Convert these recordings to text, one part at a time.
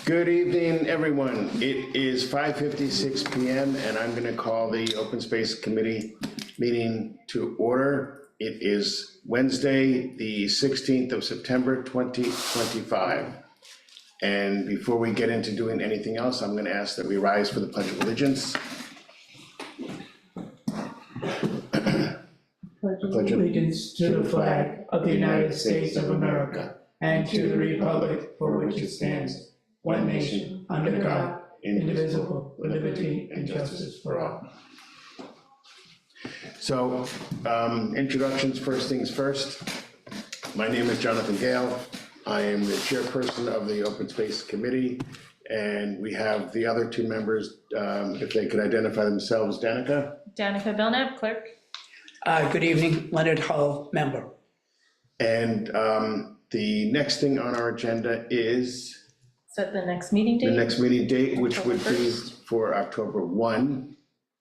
Good evening, everyone. It is 5:56 PM, and I'm going to call the Open Space Committee meeting to order. It is Wednesday, the 16th of September, 2025. And before we get into doing anything else, I'm going to ask that we rise for the Pledge of Allegiance. Pledge allegiance to the flag of the United States of America and to the republic for which it stands, one nation, under God, indivisible, with liberty and justice for all. So, introductions, first things first. My name is Jonathan Gale. I am the chairperson of the Open Space Committee, and we have the other two members, if they could identify themselves. Danica? Danica Belknap, clerk. Good evening, Leonard Hull, member. And the next thing on our agenda is Set the next meeting date. the next meeting date, which would October be 1st. for October 1.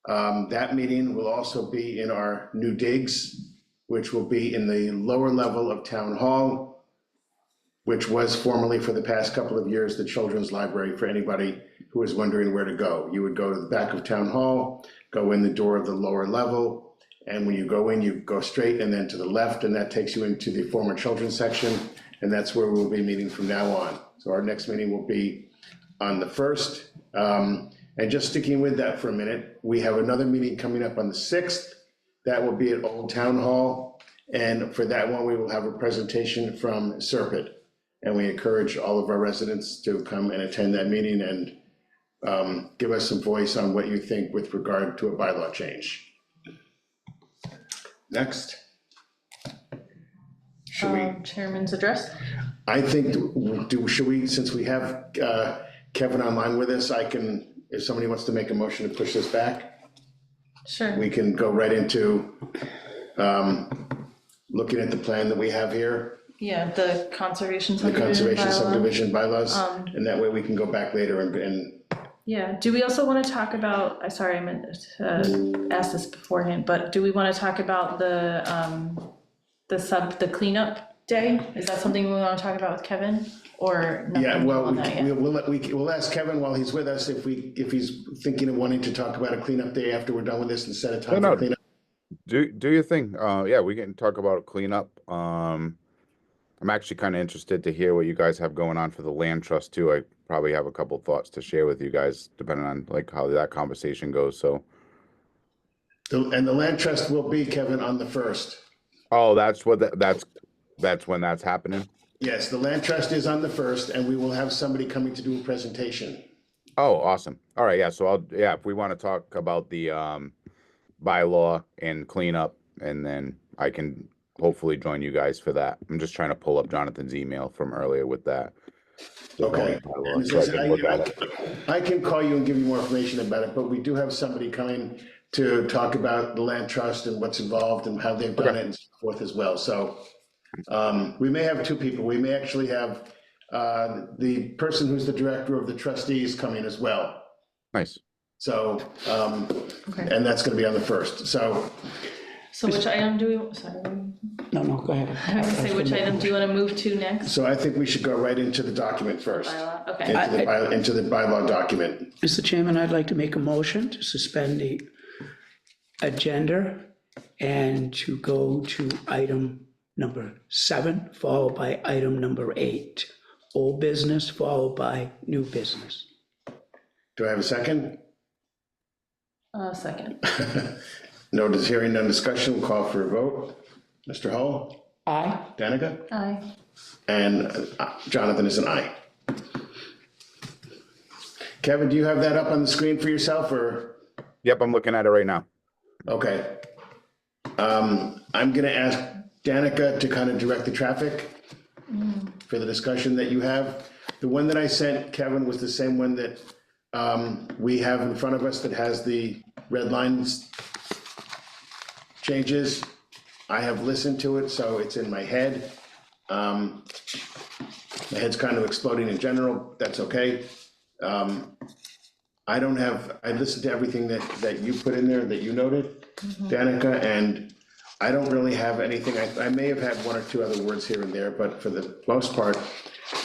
That meeting will also be in our new digs, which will be in the lower level of Town Hall, which was formerly for the past couple of years the Children's Library for anybody who is wondering where to go. You would go to the back of Town Hall, go in the door of the lower level, and when you go straight and then to the left, and that takes you into the former children's section, and that's where we'll be meeting from now on. So our next meeting will be on the 1st. And just sticking with that for a minute, we have another meeting coming up on the 6th. That will be at Old Town Hall. And for that one, we will have a presentation from Serpent. And we encourage all of our residents to come and attend that meeting and give us some voice on what you think with regard to a bylaw change. Next. Should we? Chairman's address. I think, should we, since we have Kevin online with us, if somebody wants to make a motion to push this back, Sure. we can go right into looking at the plan that we have here, Yeah, the conservation the subdivision conservation bylaw. subdivision bylaws, and that way we can go back later and Yeah, do we also want to talk about, sorry, I meant to ask this beforehand, but do we want to talk about the cleanup day? Is that something we want to talk about with Kevin, or yeah, nothing well, on that yet? we'll ask Kevin while he's with us if he's thinking of wanting to talk about a cleanup day after we're done with this and set a time No, for no. cleanup. Do your thing. Yeah, we can talk about cleanup. I'm actually kind of interested to hear what you guys have going on for the land trust too. I probably have a couple thoughts to share with you guys, depending on like how that conversation goes. So, And the land trust will be, Kevin, on the 1st. oh, that's what that's when that's happening. Yes, the land trust is on the 1st, and we will have somebody coming to do a presentation. Oh, awesome. All right, yeah. So if we want to talk about the bylaw and cleanup, and then I can hopefully join you guys for that. I'm just trying to pull up Jonathan's email from earlier with that. Okay. Bylaw, so I can look at it. I can call you and give you more information about it, but we do have somebody coming to talk about the land trust and what's involved and how they've done it and so forth as well. So we may have two people. We may actually have the person who's the director of the trustees coming as well. Nice. So, Okay. and that's going to be on the 1st. So which item do we, sorry, No, go ahead. I was gonna say, which item do you want to move to next? So I think we should go right into the document first, Bylaw, okay. into the bylaw document. Mr. Chairman, I'd like to make a motion to suspend the agenda and to go to item number 7, followed by item number 8. Old business, followed by new business. Do I have a second? Second. No hearing, no discussion, we'll call for a vote. Mr. Hull? Aye. Danica? Aye. And Jonathan is an aye. Kevin, do you have that up on the screen for yourself, or? Yep, I'm looking at it right now. Okay. I'm gonna ask Danica to kind of direct the traffic for the discussion that you have. The one that I sent Kevin was the same one that we have in front of us that has the red lines changes. I have listened to it, so it's in my head. My head's kind of exploding in general, that's okay. I listened to everything that you put in there, that you noted, Danica, and I don't really have anything. I may have had one or two other words here and there, but for the most part,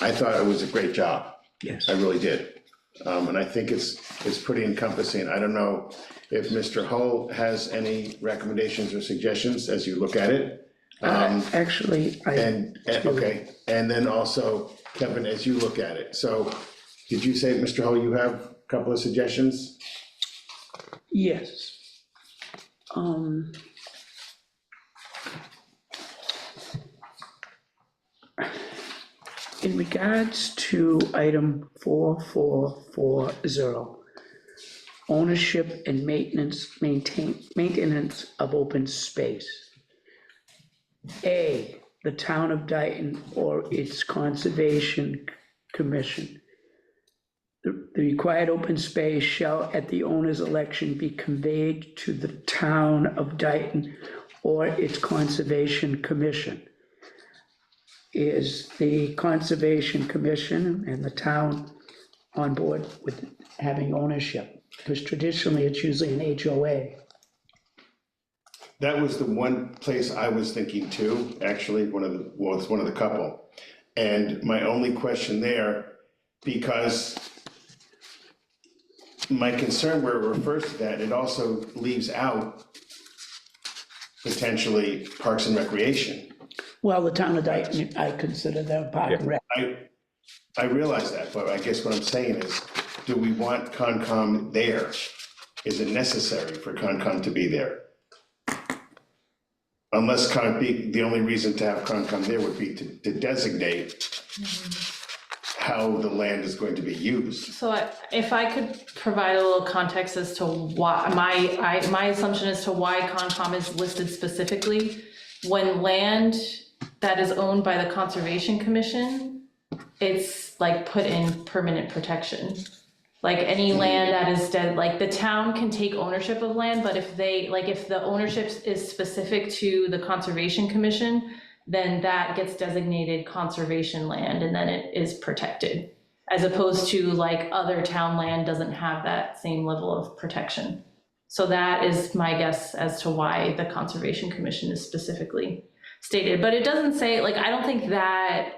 I thought it was a great job. Yes. I really did. And I think it's pretty encompassing. I don't know if Mr. Hull has any recommendations or suggestions as you look at it. Actually, Okay, and then also, Kevin, as you look at it. So, did you say, Mr. Hull, you have a couple of suggestions? yes. In regards to item 4440, ownership and maintenance of open space. A, the town of Dayton or its conservation commission. The required open space shall at the owner's election be conveyed to the town of Dayton or its conservation commission. Is the conservation commission and the town on board with having ownership? Because traditionally, it's usually an HOA. That was the one place I was thinking too, actually, one of the couple. And my only question there, because my concern where it refers to that, it also leaves out potentially Parks and Recreation. Well, the town of Dayton, I consider them park and rec. I realize that, but I guess what I'm saying is, do we want Concom there? Is it necessary for Concom to be there? Unless the only reason to have Concom there would be to designate how the land is going to be used. So if I could provide a little context as to why, my assumption as to why Concom is listed specifically, when land that is owned by the Conservation Commission, it's like put in permanent protection. Like any land that is dead, like the town can take ownership of land, but if the ownership is specific to the Conservation Commission, then that gets designated conservation land and then it is protected. As opposed to like other town land doesn't have that same level of protection. So that is my guess as to why the Conservation Commission is specifically stated, but it doesn't say, like, I don't think that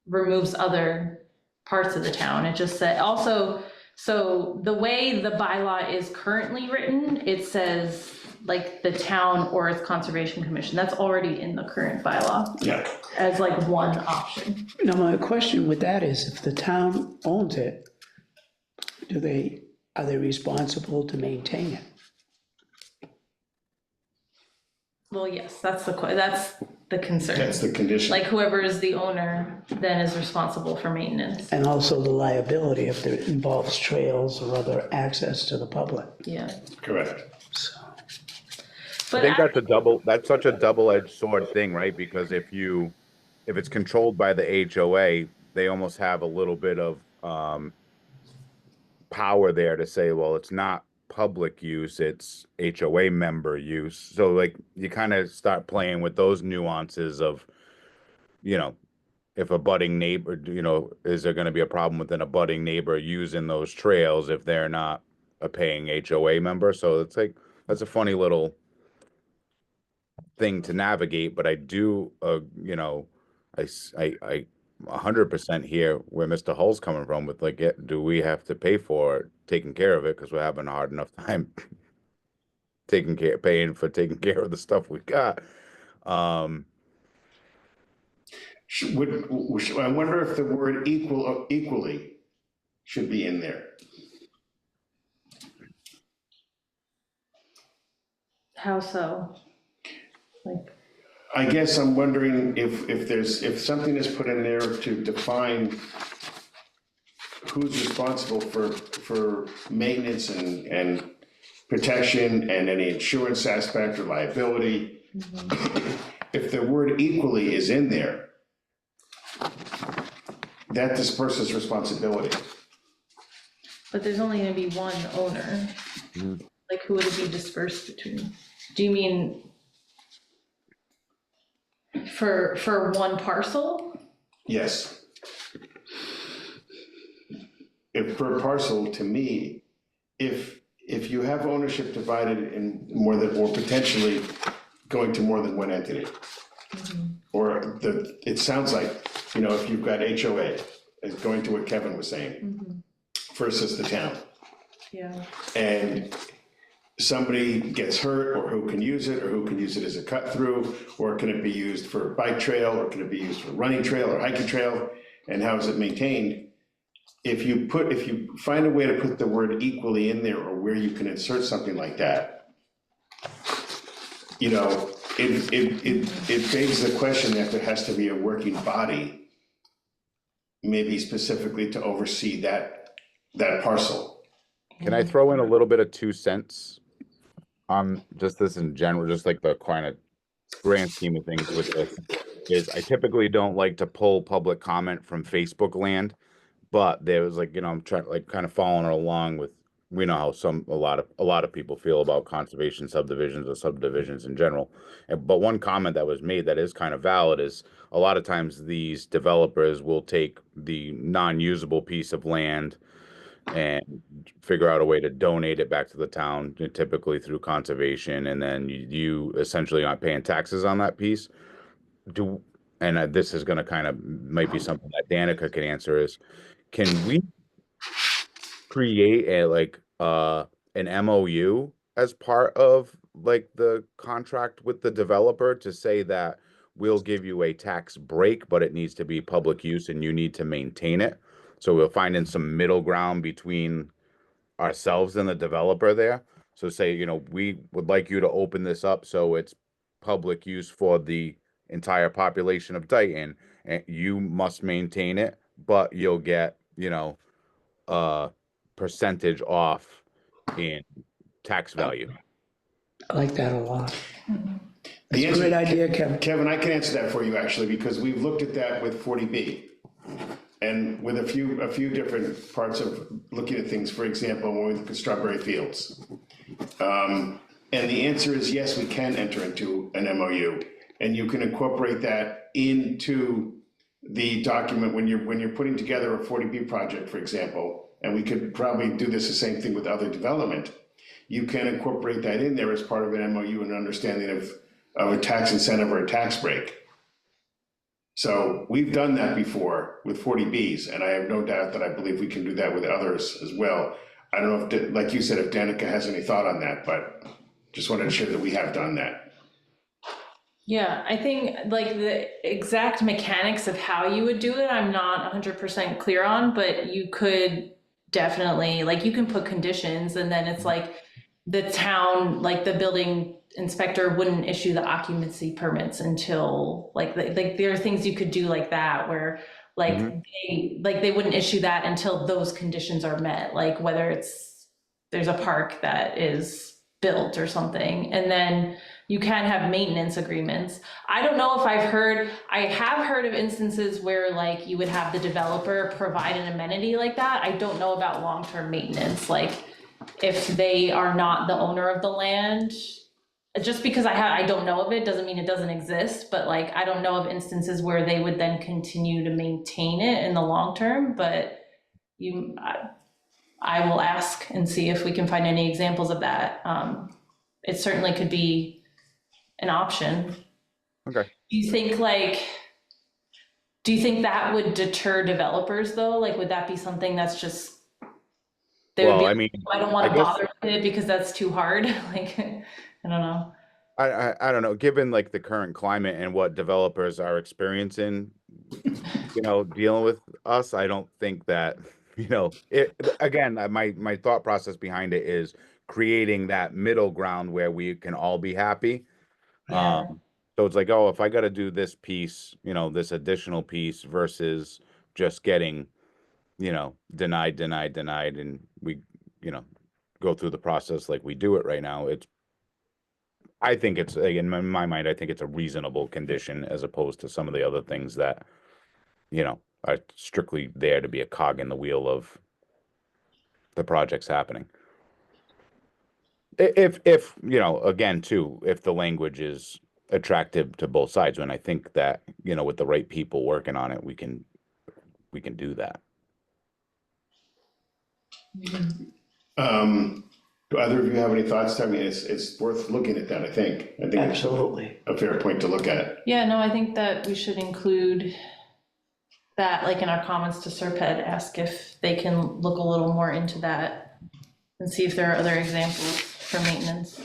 removes other parts of the town. It just said also, so the way the bylaw is currently written, it says like the town or its Conservation Commission. That's already in the current bylaw. Yeah. As like one option. Now, my question with that is, if the town owns it, are they responsible to maintain it? Well, yes, that's the concern. That's the condition. Like whoever is the owner then is responsible for maintenance. And also the liability if it involves trails or other access to the public, Yeah. Correct. so. But I think that's such a double-edged sword thing, right? Because if it's controlled by the HOA, they almost have a little bit of power there to say, well, it's not public use, it's HOA member use. So like you kind of start playing with those nuances of, if a budding neighbor, is there going to be a problem with an abutting neighbor using those trails if they're not a paying HOA member? So it's like, that's a funny little thing to navigate, but I do, I 100% hear where Mr. Hull's coming from with like, do we have to pay for taking care of it? Because we're having a hard enough time paying for taking care of the stuff we got. I wonder if the word equally should be in there. how so? Like, I guess I'm wondering if something is put in there to define who's responsible for maintenance and protection and any insurance aspect or liability. If the word equally is in there, that disperses responsibility. but there's only gonna be one owner. Like who would it be dispersed between? Do you mean for one parcel? Yes. If per parcel, to me, if you have ownership divided in more than, or potentially going to more than one entity. Or it sounds like, if you've got HOA, is going to what Kevin was saying, versus the town. Yeah. And somebody gets hurt, or who can use it, or who can use it as a cut through, or can it be used for a bike trail, or can it be used for running trail or hiking trail, and how is it maintained? If you find a way to put the word equally in there, or where you can insert something like that, you know, it begs the question that there has to be a working body, maybe specifically to oversee that parcel. Can I throw in a little bit of 2 cents on just this in general, just like the kind of grand scheme of things with this? Is I typically don't like to pull public comment from Facebook land, but there was like, you know, I'm trying like kind of following along with, we know how a lot of people feel about conservation subdivisions or subdivisions in general. But one comment that was made that is kind of valid is a lot of times these developers will take the non-usable piece of land and figure out a way to donate it back to the town, typically through conservation, and then you essentially aren't paying taxes on that piece. This is going to kind of might be something that Danica can answer is, can we create an MOU as part of like the contract with the developer to say that we'll give you a tax break, but it needs to be public use and you need to maintain it? So we'll find in some middle ground between ourselves and the developer there. So say, you know, we would like you to open this up so it's public use for the entire population of Dayton, and you must maintain it, but you'll get, you know, a percentage off in tax value. I like that a lot. The That's a great idea, Kevin. Kevin, I can answer that for you actually, because we've looked at that with 40B. And with a few different parts of looking at things, for example, when we look at Strawberry Fields. And the answer is yes, we can enter into an MOU, and you can incorporate that into the document when you're putting together a 40B project, for example, and we could probably do this the same thing with other development. You can incorporate that in there as part of an MOU and understanding of a tax incentive or a tax break. So we've done that before with 40Bs, and I have no doubt that I believe we can do that with others as well. I don't know if, like you said, if Danica has any thought on that, but just wanted to share that we have done that. Yeah, I think like the exact mechanics of how you would do it, I'm not 100% clear on, but you could definitely, like, you can put conditions, and then it's like the town, like the building inspector wouldn't issue the occupancy permits until like there are things you could do like that where like they wouldn't issue that until those conditions are met, like whether there's a park that is built or something, and then you can have maintenance agreements. I don't know if I have heard of instances where like you would have the developer provide an amenity like that. I don't know about long-term maintenance, like if they are not the owner of the land. Just because I don't know of it doesn't mean it doesn't exist, but like I don't know of instances where they would then continue to maintain it in the long term, but I will ask and see if we can find any examples of that. It certainly could be an option. Okay. Do you think that would deter developers though? Like, would that be something that's just, I don't want to bother with it because that's too hard. Like, I don't know. I don't know, given like the current climate and what developers are experiencing, you know, dealing with us, I don't think that, you know, again, my thought process behind it is creating that middle ground where we can all be happy. Yeah. So it's like, oh, if I got to do this piece, you know, this additional piece versus just getting, you know, denied, and we, you know, go through the process like we do it right now. I think it's, in my mind, I think it's a reasonable condition as opposed to some of the other things that, you know, are strictly there to be a cog in the wheel of the projects happening. If you know, again, too, if the language is attractive to both sides, and I think that, you know, with the right people working on it, we can do that. Do either of you have any thoughts? I mean, it's worth looking at that, I think. I think Absolutely. it's a fair point to look at. Yeah, no, I think that we should include that, like in our comments to Serped, ask if they can look a little more into that and see if there are other examples for maintenance.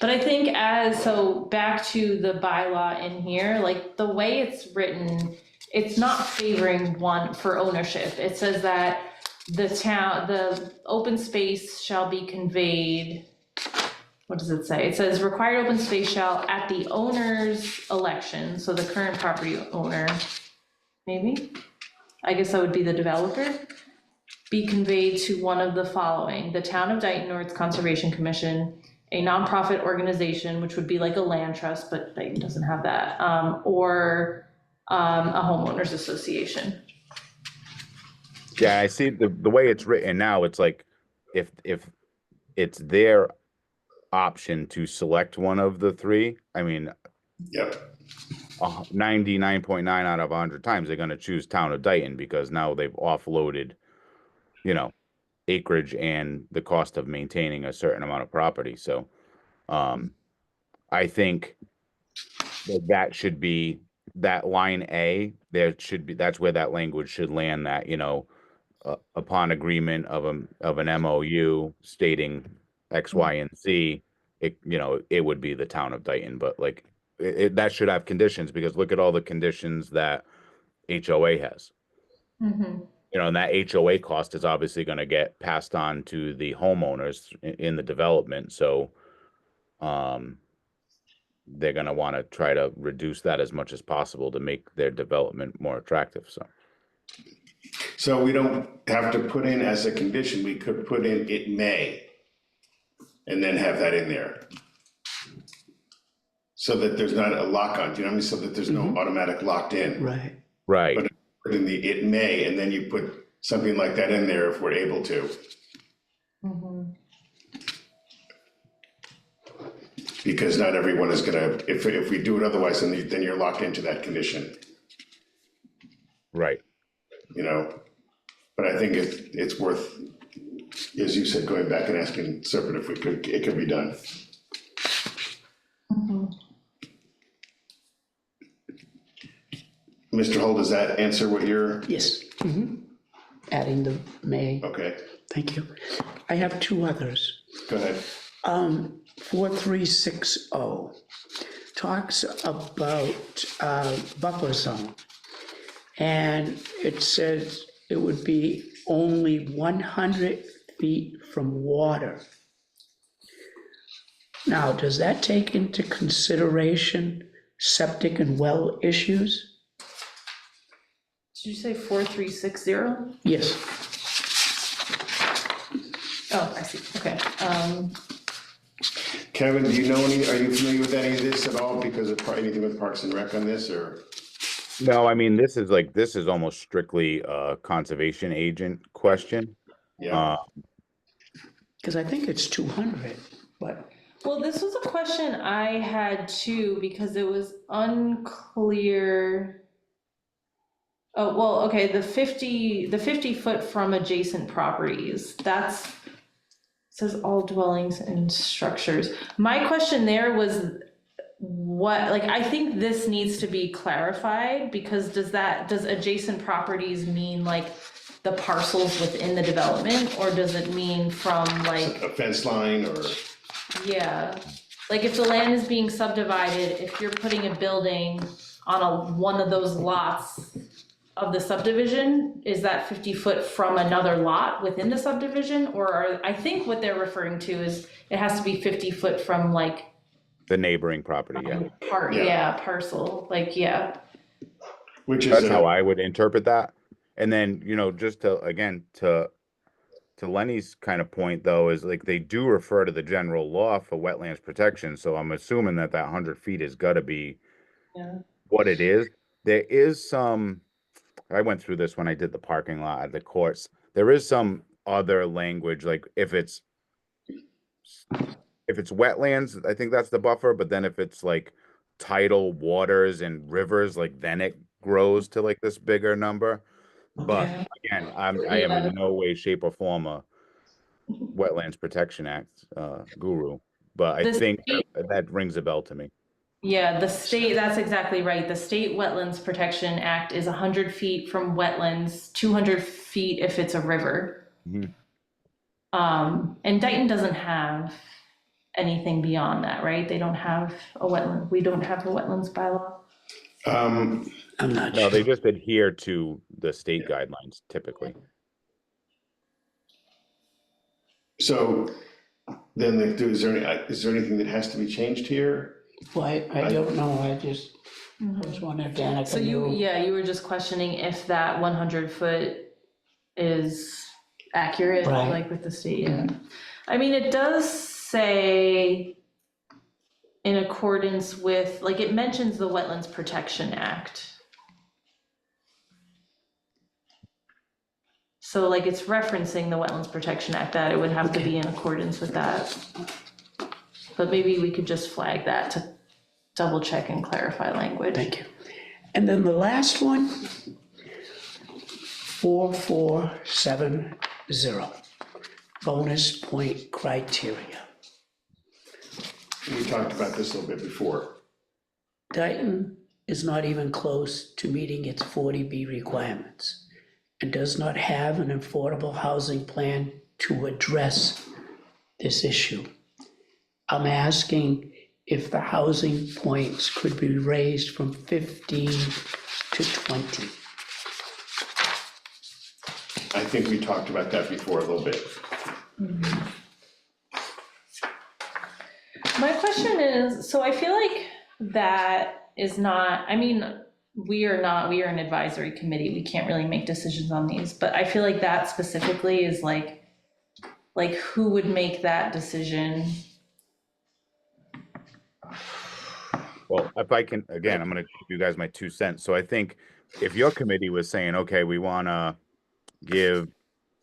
But I think so back to the bylaw in here, like the way it's written, it's not favoring one for ownership. It says that the open space shall be conveyed, what does it say? It says required open space shall, at the owner's election, so the current property owner, maybe? I guess that would be the developer, be conveyed to one of the following: the Town of Dayton or its Conservation Commission, a nonprofit organization, which would be like a land trust, but Dayton doesn't have that, or a homeowners association. Yeah, I see the way it's written now, it's like if it's their option to select one of the three, I mean, Yep. 99.9 out of 100 times they're going to choose Town of Dayton because now they've offloaded, acreage and the cost of maintaining a certain amount of property. So, I think that should be that line A. That's where that language should land. That upon agreement of an MOU stating X, Y, and Z, it would be the Town of Dayton. But like that should have conditions, because look at all the conditions that HOA has. Mm-hmm. And that HOA cost is obviously going to get passed on to the homeowners in the development. So, they're going to want to try to reduce that as much as possible to make their development more attractive. So we don't have to put in as a condition, we could put in it may, and then have that in there. So that there's not a lock on, do you know what I mean? So that there's no automatic locked in. Right. Right. But put in the it may, and then you put something like that in there if we're able to. Mm-hmm. Because not everyone is gonna, if we do it otherwise, then you're locked into that condition, Right. But I think it's worth, as you said, going back and asking Serpent if it could be done. Mm-hmm. Mr. Hull, does that answer what you're, Yes. Adding the may. okay, Thank you. I have two others. go ahead. 4360 talks about buffer zone. And it says it would be only 100 feet from water. Now, does that take into consideration septic and well issues? Did you say 4360? Yes. Oh, I see, okay. Kevin, do you know are you familiar with any of this at all because of anything with Parks and Rec on this, or? No, I mean, this is almost strictly a conservation agent question. Yeah, Because I think it's 200, but Well, this was a question I had too, because it was unclear. Oh, well, okay, the 50 foot from adjacent properties, says all dwellings and structures. My question there was I think this needs to be clarified, because does adjacent properties mean like the parcels within the development, or does it mean from like, a fence line or, yeah, like if the land is being subdivided, if you're putting a building on one of those lots of the subdivision, is that 50 foot from another lot within the subdivision? Or I think what they're referring to is it has to be 50 foot from like The neighboring property, yeah. parcel, like, yeah. which is. That's how I would interpret that. And then, just to Lenny's kind of point though, is like they do refer to the general law for wetlands protection. So I'm assuming that 100 feet has got to be what it is. There is I went through this when I did the parking lot at the courts. There is some other language, like if it's wetlands, I think that's the buffer, but then if it's like tidal waters and rivers, like then it grows to like this bigger number. But Okay. again, I am in no way, shape, or form a Wetlands Protection Act guru, but I The think state- that rings a bell to me. Yeah, the state, that's exactly right. The State Wetlands Protection Act is 100 feet from wetlands, 200 feet if it's a river. Mhm. And Dayton doesn't have anything beyond that, right? They don't have a wetland, we don't have a wetlands bylaw. I'm not No, sure. they just adhere to the state guidelines typically. So then, is there anything that has to be changed here? Well, I don't know, I just was wondering if Danica So you, knew. yeah, you were just questioning if that 100 foot is accurate, Right. like with the state, yeah. I mean, it does say in accordance with, like, it mentions the Wetlands Protection Act. So like it's referencing the Wetlands Protection Act, that it would have to be in accordance with that. But maybe we could just flag that to double check and clarify language. Thank you. And then the last one, 4470, bonus point criteria. We talked about this a little bit before. Dayton is not even close to meeting its 40B requirements and does not have an affordable housing plan to address this issue. I'm asking if the housing points could be raised from 15 to 20. I think we talked about that before a little bit. My question is, so I feel like that is not, I mean, we are an advisory committee, we can't really make decisions on these, but I feel like that specifically is like who would make that decision? Well, if I can, again, I'm gonna give you guys my 2 cents. So I think if your committee was saying, okay, we wanna give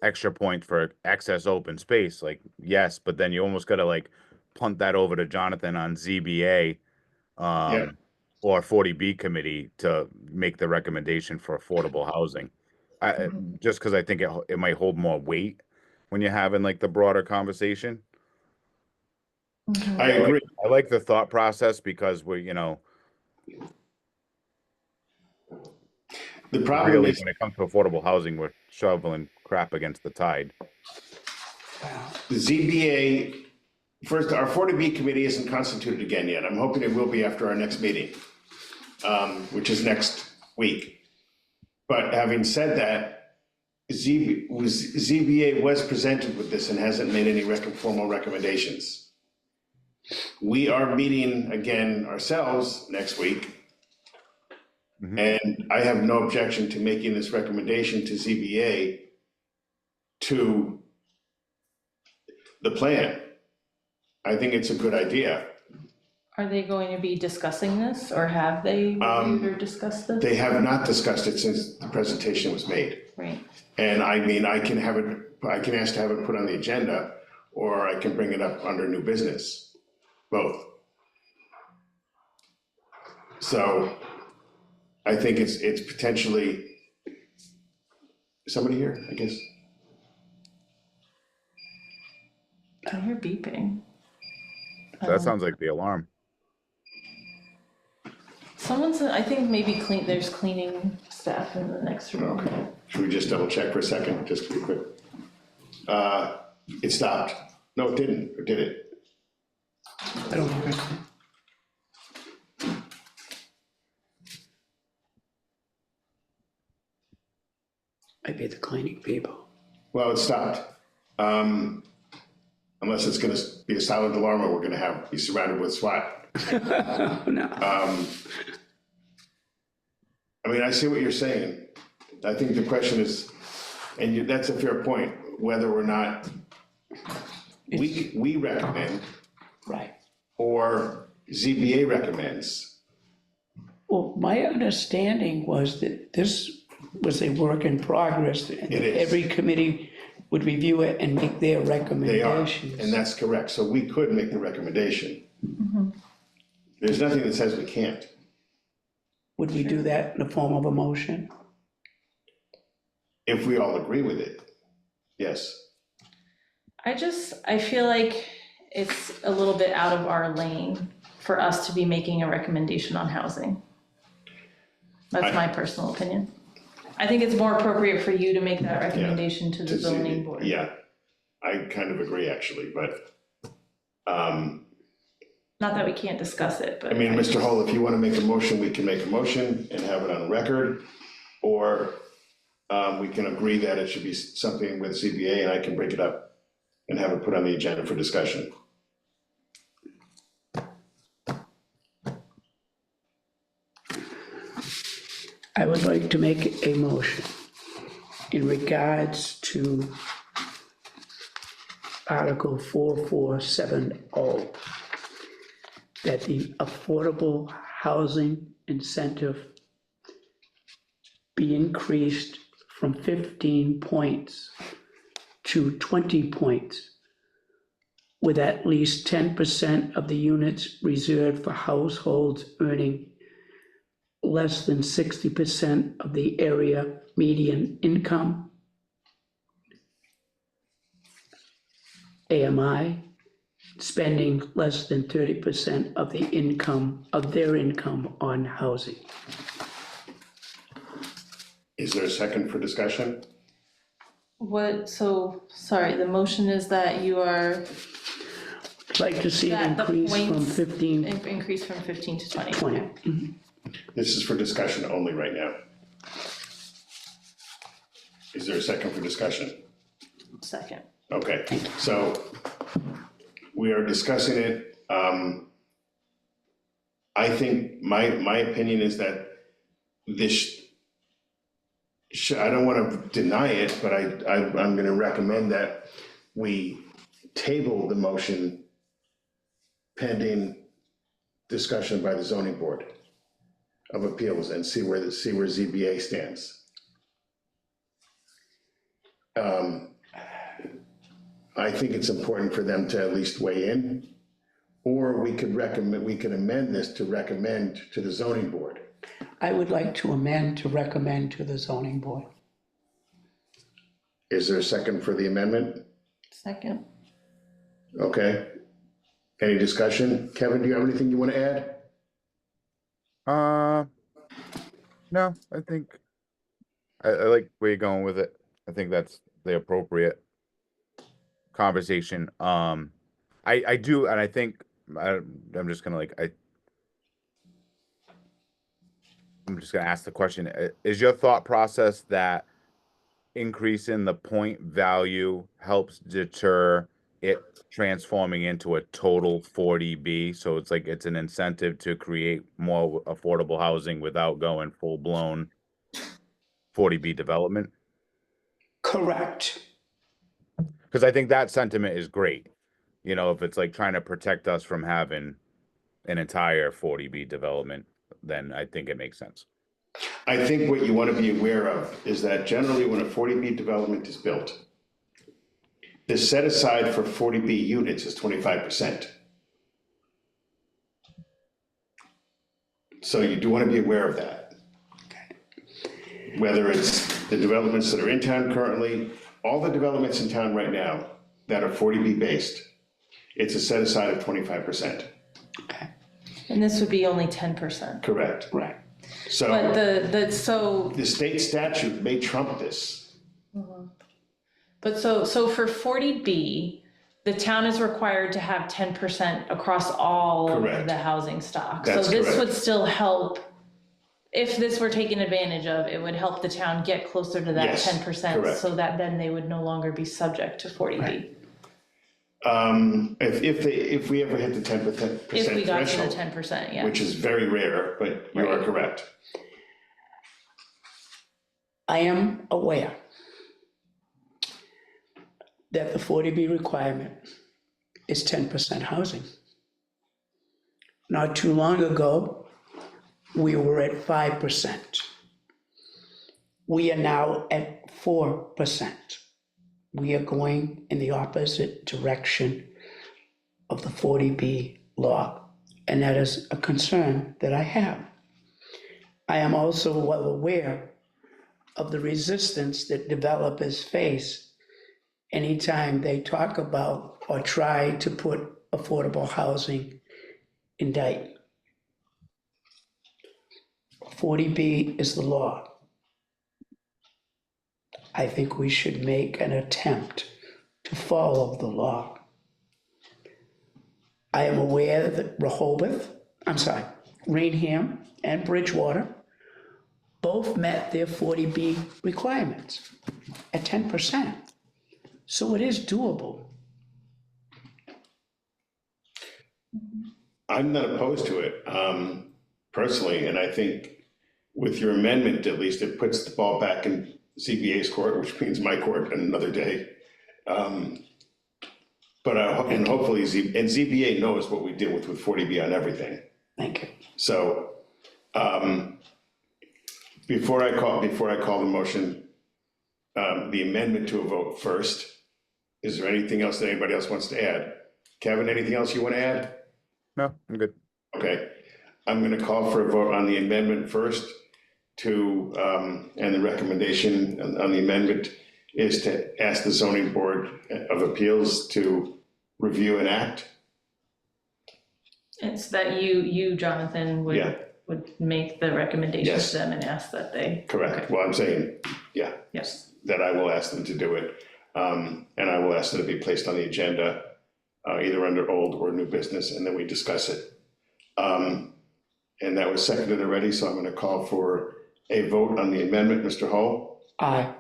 extra point for excess open space, like, yes, but then you almost gotta like punt that over to Jonathan on ZBA, Yeah. or 40B committee to make the recommendation for affordable housing. Just because I think it might hold more weight when you're having like the broader conversation. I agree. I like the thought process because we're, The problem really, is, when it comes to affordable housing, we're shoveling crap against the tide. the ZBA, first, our 40B committee isn't constituted again yet. I'm hoping it will be after our next meeting, which is next week. But having said that, ZBA was presented with this and hasn't made any formal recommendations. We are meeting again ourselves next week. And I have no objection to making this recommendation to ZBA to the plan. I think it's a good idea. Are they going to be discussing this, or have they reviewed or discussed this? They have not discussed it since the presentation was made. Right, And I mean, I can ask to have it put on the agenda, or I can bring it up under new business, both. So I think it's potentially, somebody here, I guess? I hear beeping. That sounds like the alarm. Someone's, I think maybe there's cleaning staff in the next room. Okay. Should we just double check for a second, just to be quick? It stopped. No, it didn't, or did it? I don't know. Might be the cleaning people. Well, it stopped. Unless it's gonna be a silent alarm or we're gonna be surrounded with SWAT. Oh, no. I mean, I see what you're saying. I think the question is, and that's a fair point, whether or not we recommend Right. or ZBA recommends. Well, my understanding was that this was a work in progress. And It is. every committee would review it and make their They are, recommendations. and that's correct. So we could make the recommendation. There's nothing that says we can't. Would we do that in the form of a motion? If we all agree with it, yes. I feel like it's a little bit out of our lane for us to be making a recommendation on housing. That's my personal opinion. I think it's more appropriate for you to make that recommendation to the zoning board. Yeah, I kind of agree, actually, but, Not that we can't discuss it, but. I mean, Mr. Hull, if you want to make a motion, we can make a motion and have it on record, or we can agree that it should be something with CBA, and I can break it up and have it put on the agenda for discussion. I would like to make a motion in regards to Article 4470, that the affordable housing incentive be increased from 15 points to 20 points, with at least 10% of the units reserved for households earning less than 60% of the area median income, AMI, spending less than 30% of the income, of their income on housing. Is there a second for discussion? Sorry, the motion is that you are, I'd like to see it That the increase from points 15 increase from 15 to 20. to 20. This is for discussion only right now. Is there a second for discussion? Second. Okay, so we are discussing it. I think my opinion is that this, I don't want to deny it, but I'm going to recommend that we table the motion pending discussion by the zoning board of appeals and see where ZBA stands. I think it's important for them to at least weigh in, or we could amend this to recommend to the zoning board. I would like to amend to recommend to the zoning board. Is there a second for the amendment? Second. Okay. Any discussion? Kevin, do you have anything you want to add? No, I think I like where you're going with it. I think that's the appropriate conversation. I do, and I think I'm just gonna I'm just gonna ask the question: is your thought process that increasing the point value helps deter it transforming into a total 40B? So it's like it's an incentive to create more affordable housing without going full-blown 40B development? Correct. Because I think that sentiment is great. You know, if it's like trying to protect us from having an entire 40B development, then I think it makes sense. I think what you want to be aware of is that generally when a 40B development is built, the set aside for 40B units is 25%. So you do want to be aware of that. Whether it's the developments that are in town currently, all the developments in town right now that are 40B based, it's a set aside of 25%. Okay. And this would be only 10%. Correct. Right. So But the state statute may trump this. But so for 40B, the town is required to have 10% across all Correct. of the housing stock. That's So this correct. would still help, if this were taken advantage of, it would help the town get closer to that Yes, 10%. correct. So that then they would no longer be subject to 40B. If we ever hit the 10% If we got to the threshold, 10%, yeah. which is very rare, but you are Right. correct. I am aware that the 40B requirement is 10% housing. Not too long ago, we were at 5%. We are now at 4%. We are going in the opposite direction of the 40B law, and that is a concern that I have. I am also well aware of the resistance that developers face anytime they talk about or try to put affordable housing in Dayton. 40B is the law. I think we should make an attempt to follow the law. I am aware that Rainham and Bridgewater both met their 40B requirements at 10%. So it is doable. I'm not opposed to it, personally, and I think with your amendment, at least, it puts the ball back in ZBA's court, which means my court another day. But and hopefully, ZBA knows what we did with 40B on everything. Thank you. So, before I call the motion, the amendment to a vote first, is there anything else that anybody else wants to add? Kevin, anything else you want to add? No, I'm good. Okay, I'm gonna call for a vote on the amendment first to, and the recommendation on the amendment is to ask the zoning board of appeals to review and act. It's that you, Jonathan, Yeah. would make the recommendations Yes. to them and ask that they. Correct, well, I'm saying, yeah, Yes. that I will ask them to do it. And I will ask that it be placed on the agenda, either under old or new business, and then we discuss it. And that was seconded already, so I'm gonna call for a vote on the amendment. Mr. Hull? Aye.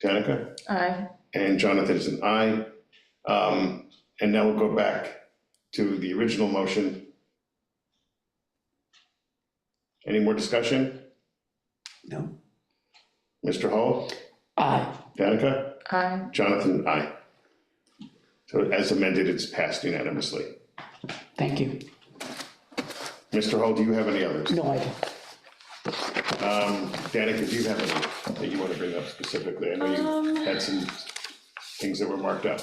Danica? Aye. And Jonathan is an aye. And now we'll go back to the original motion. Any more discussion? No. Mr. Hull? Aye. Danica? Aye. Jonathan, aye. So as amended, it's passed unanimously. Thank you. Mr. Hull, do you have any others? No, I don't. Danica, do you have any that you want to bring up specifically? I know you had some things that were marked up.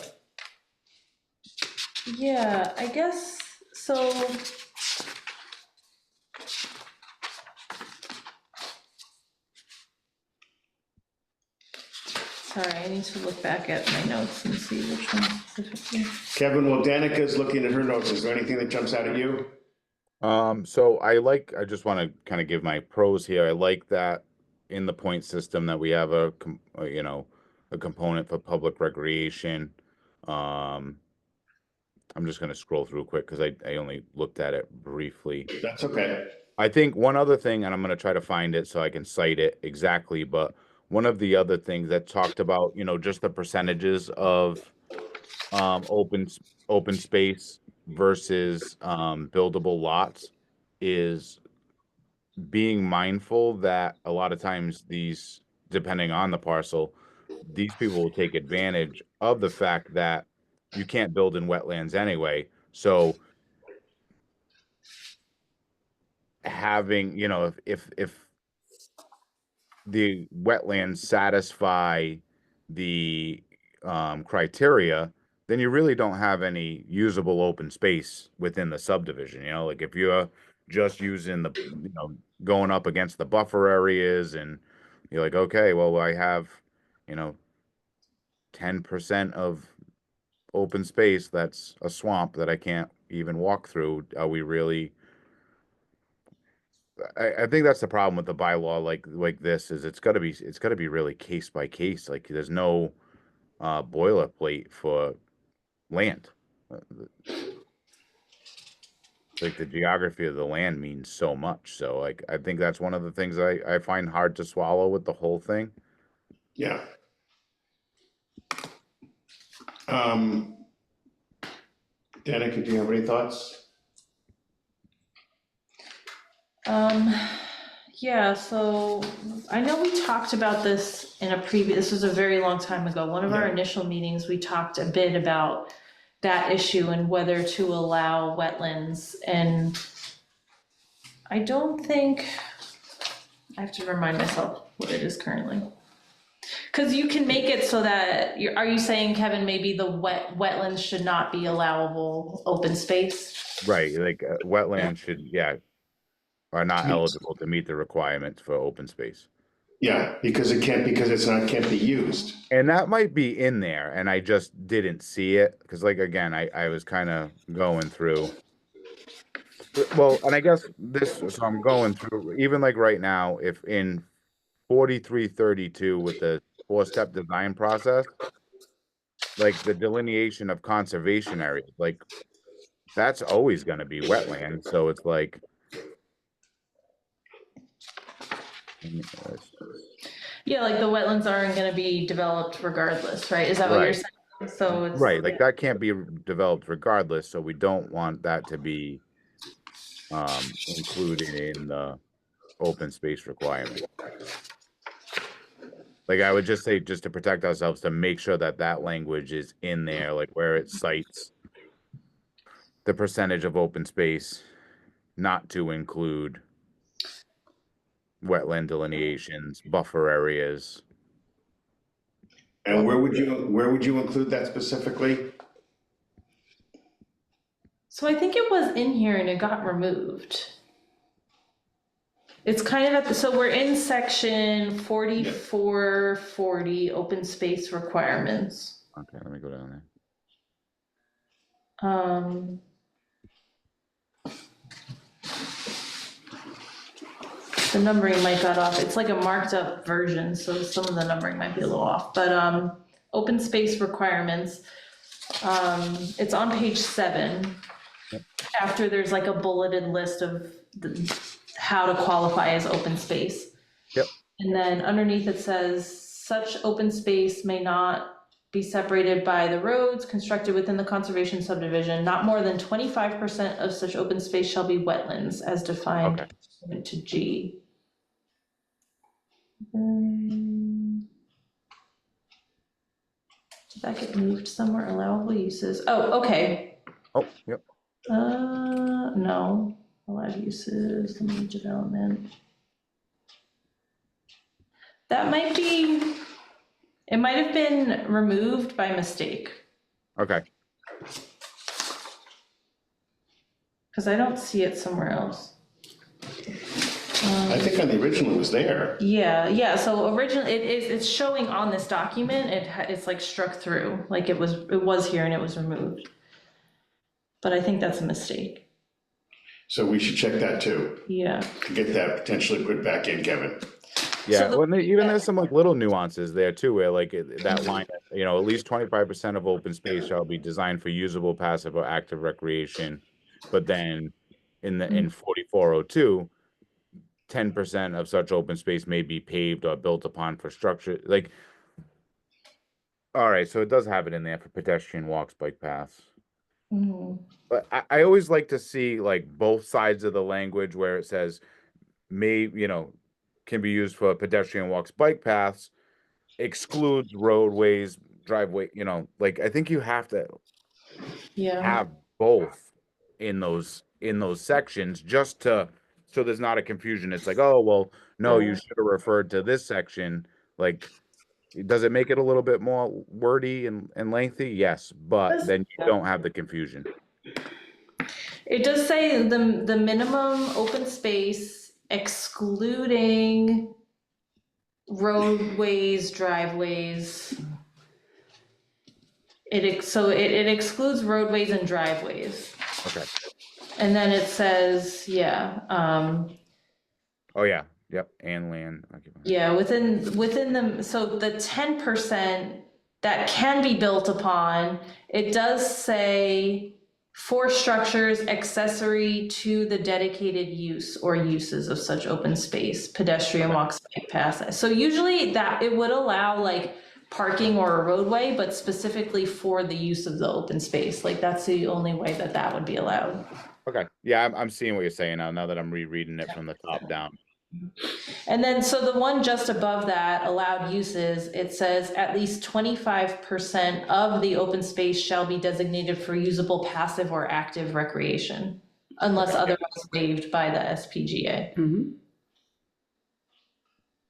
Yeah, I guess, so. Sorry, I need to look back at my notes and see which one specifically. Kevin, while Danica is looking at her notes, is there anything that jumps out at you? So I just want to kind of give my pros here. I like that in the point system that we have a component for public recreation. I'm just going to scroll through quick because I only looked at it briefly. That's okay. I think one other thing, and I'm going to try to find it so I can cite it exactly, but one of the other things that talked about, just the percentages of open space versus buildable lots is being mindful that a lot of times these, depending on the parcel, these people will take advantage of the fact that you can't build in wetlands anyway. So having, if the wetlands satisfy the criteria, then you really don't have any usable open space within the subdivision. Like if you're just using going up against the buffer areas and you're like, okay, well, I have, 10% of open space that's a swamp that I can't even walk through. Are we really? I think that's the problem with the bylaw like this is it's gotta be really case by case. Like there's no boilerplate for land. Like the geography of the land means so much. So like I think that's one of the things I find hard to swallow with the whole thing. Yeah. Danica, do you have any thoughts? Yeah, so I know we talked about this in this was a very long time ago. One of our Yeah. initial meetings, we talked a bit about that issue and whether to allow wetlands. And I don't think, I have to remind myself what it is currently. Because you can make it so that, are you saying, Kevin, maybe the wetlands should not be allowable open space? Right, like wetlands are not eligible to meet the requirements for open space. Yeah, because can't be used. And that might be in there, and I just didn't see it, because like, again, I was kind of going through. Well, and I guess this, so I'm going through, even like right now, if in 4332 with the 4-step design process, like the delineation of conservation areas, like that's always gonna be wetland, so it's like. Yeah, like the wetlands aren't gonna be developed regardless, right? Is that what you're Right. saying? So it's. Right, like that can't be developed regardless, so we don't want that to be included in the open space requirement. Like I would just say, just to protect ourselves, to make sure that that language is in there, like where it cites the percentage of open space not to include wetland delineations, buffer areas. And where would you include that specifically? So I think it was in here and it got removed. It's kind of at the, so we're in section 4440, open space requirements. Okay, let me go down there. The numbering might got off. It's like a marked up version, so some of the numbering might be a little off, but, open space requirements. It's on page 7. After there's like a bulleted list of how to qualify as open space. Yep. And then underneath it says, such open space may not be separated by the roads constructed within the conservation subdivision. Not more than 25% of such open space shall be wetlands as defined to G. Did that get moved somewhere? Allowable uses. Oh, okay. Oh, yep. No, allowed uses, limited development. That might be, it might have been removed by mistake, Okay. because I don't see it somewhere else. I think on the original it was there. Yeah, so originally, it's showing on this document, it's like struck through, like it was here and it was removed. But I think that's a mistake. So we should check that too, Yeah. to get that potentially put back in, Kevin. Yeah, So well, even there's some like little nuances there too, where like that line, you know, at least 25% of open space shall be designed for usable, passive, or active recreation. But then in 4402, 10% of such open space may be paved or built upon for structure. Like, all right, so it does have it in there for pedestrian walks, bike paths. Mhm. But I always like to see like both sides of the language where it says may, you know, can be used for pedestrian walks, bike paths, excludes roadways, driveway, you know, like I think you have to Yeah, have both in those sections just to, so there's not a confusion. It's like, oh, well, no, you Yeah. should have referred to this section. Like, does it make it a little bit more wordy and lengthy? Yes, but then you don't have the confusion. it does say the minimum open space excluding roadways, driveways. So it excludes roadways and driveways. Okay. And then it says, yeah, Oh, yeah. Yep. And land. yeah, within the, so the 10% that can be built upon, it does say for structures accessory to the dedicated use or uses of such open space, pedestrian walks, bike paths. So usually that it would allow like parking or a roadway, but specifically for the use of the open space. Like that's the only way that that would be allowed. Okay. Yeah, I'm seeing what you're saying now that I'm rereading it from the top down. And then, so the one just above that, allowed uses, it says at least 25% of the open space shall be designated for usable passive or active recreation, unless otherwise waived by the SPGA.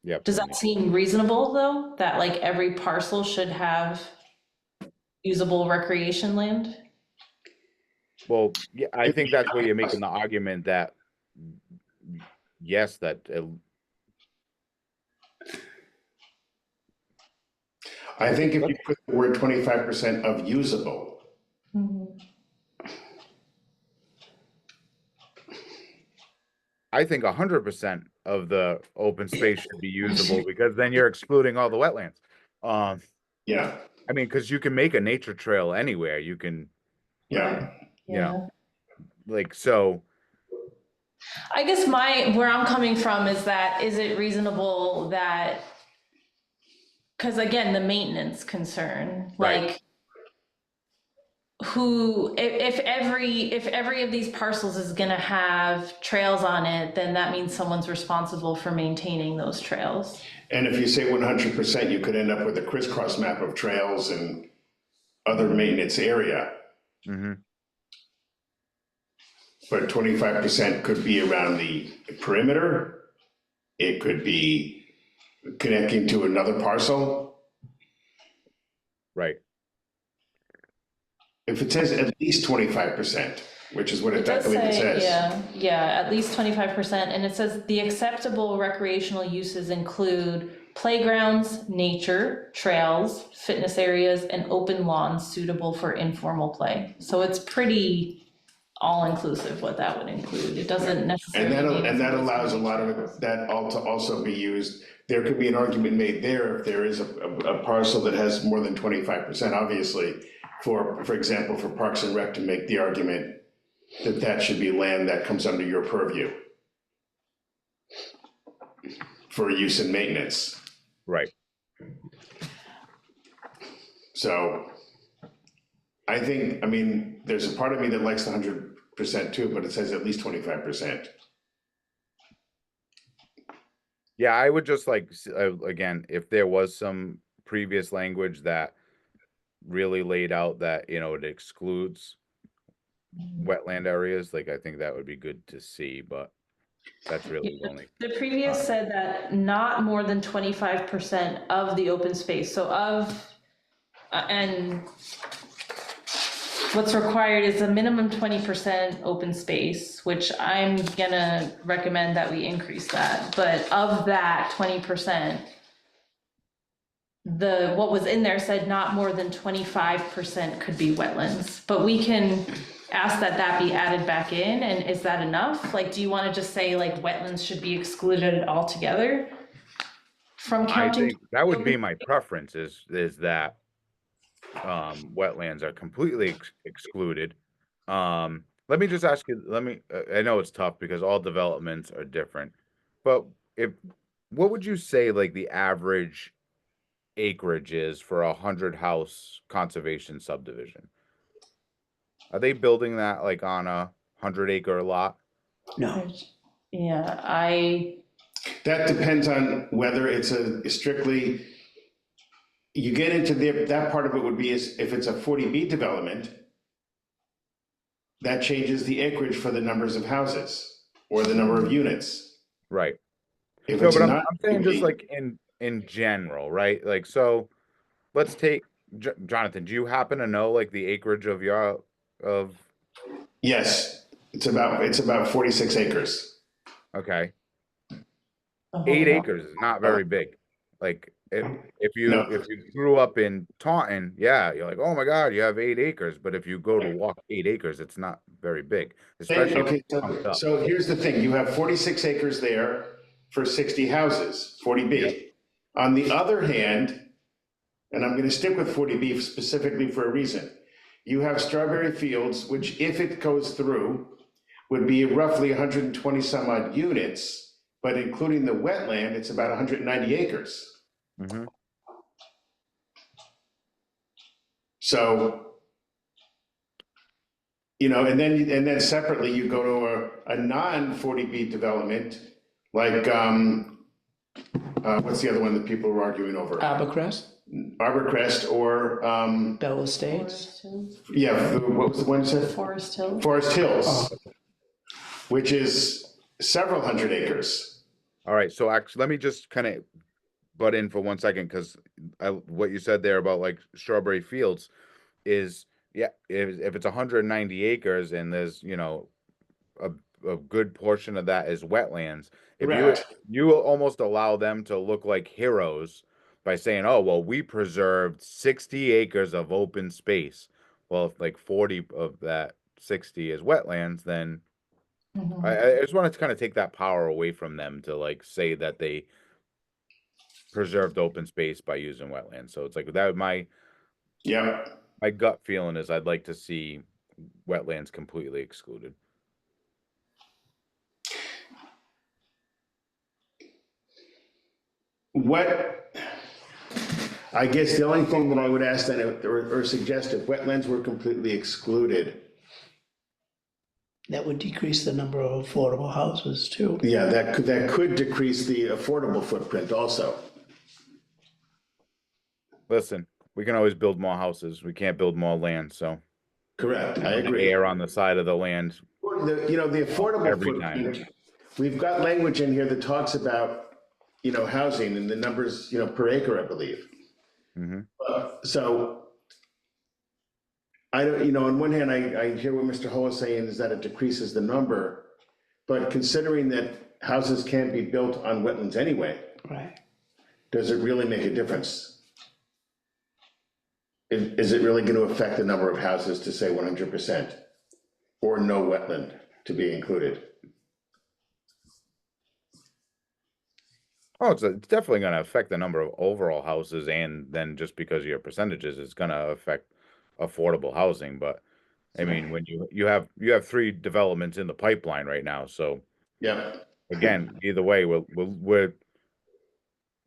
Yep. Does that seem reasonable, though, that like every parcel should have usable recreation land? Well, yeah, I think that's where you're making the argument that yes, that I think if you put the word 25% of usable, I think 100% of the open space should be usable because then you're excluding all the wetlands. Um, Yeah, I mean, because you can make a nature trail anywhere. You can, yeah. you know, like, so, I guess where I'm coming from is that, is it reasonable that, because again, the maintenance concern, Right. like, if every of these parcels is gonna have trails on it, then that means someone's responsible for maintaining those trails. And if you say 100%, you could end up with a crisscross map of trails and other maintenance area. mhm, But 25% could be around the perimeter. It could be connecting to another parcel. right. If it says at least 25%, which is what It I does believe it say, says. yeah, at least 25%, and it says the acceptable recreational uses include playgrounds, nature, trails, fitness areas, and open lawns suitable for informal play. So it's pretty all-inclusive what that would include. It doesn't necessarily. And that mean- allows a lot of that all to also be used. There could be an argument made there if there is a parcel that has more than 25%, obviously, for example, for Parks and Rec to make the argument that that should be land that comes under your purview for use and maintenance. Right. So I think, I mean, there's a part of me that likes the 100% too, but it says at least 25%. Yeah, I would just like, again, if there was some previous language that really laid out that, you know, it excludes wetland areas, like, I think that would be good to see, but that's really the only, The previous said that not more than 25% of the open space, so and what's required is a minimum 20% open space, which I'm gonna recommend that we increase that, but of that 20%, what was in there said not more than 25% could be wetlands, but we can ask that be added back in, and is that enough? Like, do you wanna just say like wetlands should be excluded altogether from I counting? think that would be my preference is that wetlands are completely excluded. Let me just ask you, I know it's tough because all developments are different, but what would you say like the average acreage is for 100-house conservation subdivision? Are they building that like on a 100-acre lot? No, Yeah, That depends on whether it's a strictly, you get into that part of it would be is if it's a 40B development, that changes the acreage for the numbers of houses or the number of units. Right. If No, it's but I'm not saying just 40B, like in general, right? Like, so let's take Jonathan, do you happen to know like the acreage of yes, it's about 46 acres. okay. I. 8 acres is not very big. Like if No. you grew up in Taunton, yeah, you're like, oh my God, you have 8 acres. But if you go to walk 8 acres, it's not very big, especially if Okay, it's pumped up. so here's the thing, you have 46 acres there for 60 houses, 40B. On the other hand, and I'm gonna stick with 40B specifically for a reason, you have Strawberry Fields, which if it goes through, would be roughly 120 some odd units, but including the wetland, it's about 190 acres. Mhm. So, you know, and then separately, you go to a non-40B development, like, what's the other one that people are arguing over? Abercrest, Arborcrest or, Bell Estates. Forest Hills. yeah, what was the one you said? Forest Hills. Forest Hills, which is several hundred acres. All right, so actually, let me just kind of butt in for 1 second because what you said there about like Strawberry Fields is, yeah, if it's 190 acres and there's, you know, a good portion of that is wetlands, if Correct. you almost allow them to look like heroes by saying, oh, well, we preserved 60 acres of open space. Well, if like 40 of that 60 is wetlands, then I just wanted to kind of take that power away from them to like say that they preserved open space by using wetlands. So it's like that Yeah, my gut feeling is I'd like to see wetlands completely excluded. I guess the only thing that I would ask then, or suggest, if wetlands were completely excluded, That would decrease the number of affordable houses too. yeah, that could decrease the affordable footprint also. Listen, we can always build more houses. We can't build more land, so Correct, I agree. err on the side of the land. The affordable Every time. footprint, we've got language in here that talks about, housing and the numbers, per acre, I believe. Mhm. So I don't, on one hand, I hear what Mr. Hull is saying is that it decreases the number, but considering that houses can't be built on wetlands anyway, Right. does it really make a difference? Is it really gonna affect the number of houses to say 100%? Or no wetland to be included? Oh, it's definitely gonna affect the number of overall houses, and then just because of your percentages, it's gonna affect affordable housing, but I mean, when you have 3 developments in the pipeline right now, so Yeah, again, either way, we're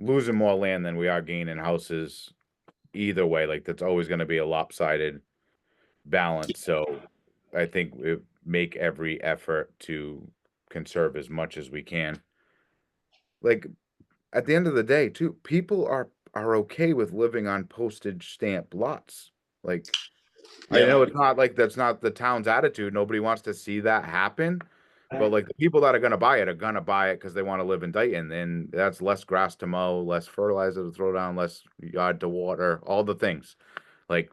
losing more land than we are gaining houses either way, like, that's always gonna be a lopsided balance, so I think we make every effort to conserve as much as we can. Like, at the end of the day, too, people are okay with living on postage stamp lots. Like, I know yeah, it's not like that's not the town's attitude. Nobody wants to see that happen. But Right. like the people that are gonna buy it are gonna buy it because they want to live in Dayton, and that's less grass to mow, less fertilizer to throw down, less yard to water, all the things. Like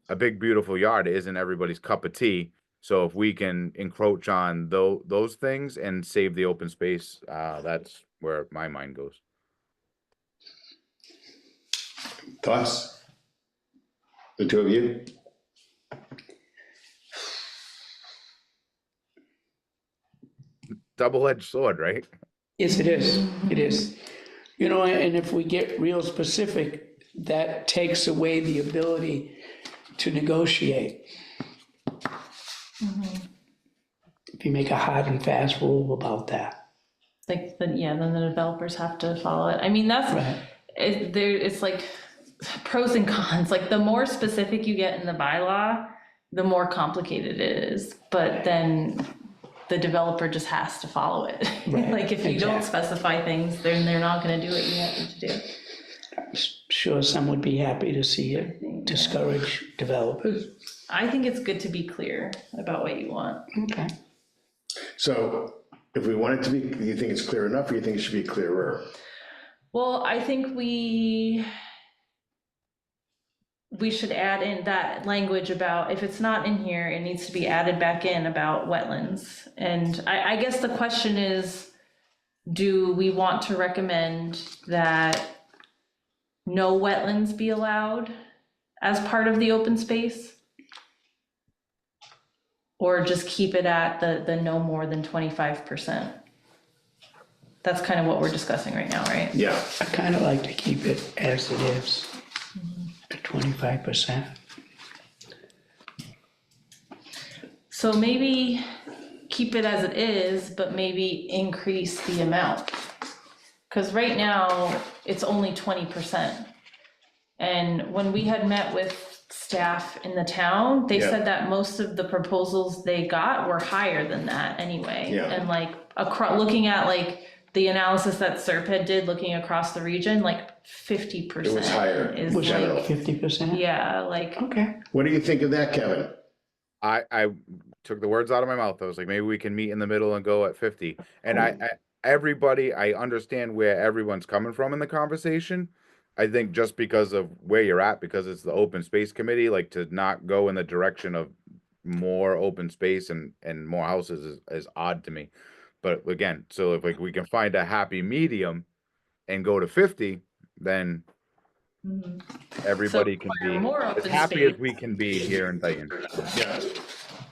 a big beautiful yard isn't everybody's cup of tea. So if we can encroach on those things and save the open space, that's where my mind goes. thoughts? The two of you? Double-edged sword, right? Yes, it is. It is. And if we get real specific, that takes away the ability to negotiate. If you make a hard and fast rule about that. Like, then the developers have to follow it. I mean, that's, Right. it's like pros and cons. Like, the more specific you get in the bylaw, the more complicated it is. But then the developer just has to follow it. Right, Like, if you don't exactly. specify things, then they're not gonna do what you want them to do. I'm sure some would be happy to see it discourage developers. I think it's good to be clear about what you want. Okay. So if we want it to be, do you think it's clear enough, or you think it should be clearer? Well, I think we should add in that language about, if it's not in here, it needs to be added back in about wetlands. And I guess the question is, do we want to recommend that no wetlands be allowed as part of the open space? Or just keep it at the no more than 25%? That's kind of what we're discussing right now, right? Yeah, I kind of like to keep it as it is, at 25%. So maybe keep it as it is, but maybe increase the amount. Because right now, it's only 20%. And when we had met with staff in the town, they Yeah. said that most of the proposals they got were higher than that anyway. Yeah. And like, looking at like the analysis that Serped did, looking across the region, like 50%. It was higher is in Was general. like, 50%? yeah, like, Okay. What do you think of that, Kevin? I took the words out of my mouth. I was like, maybe we can meet in the middle and go at 50. And everybody, I understand where everyone's coming from in the conversation. I think just because of where you're at, because it's the open space committee, like to not go in the direction of more open space and more houses is odd to me. But again, so if like we can find a happy medium and go to 50, then everybody can require be more as open happy as space. we can be here in Dayton. Yeah,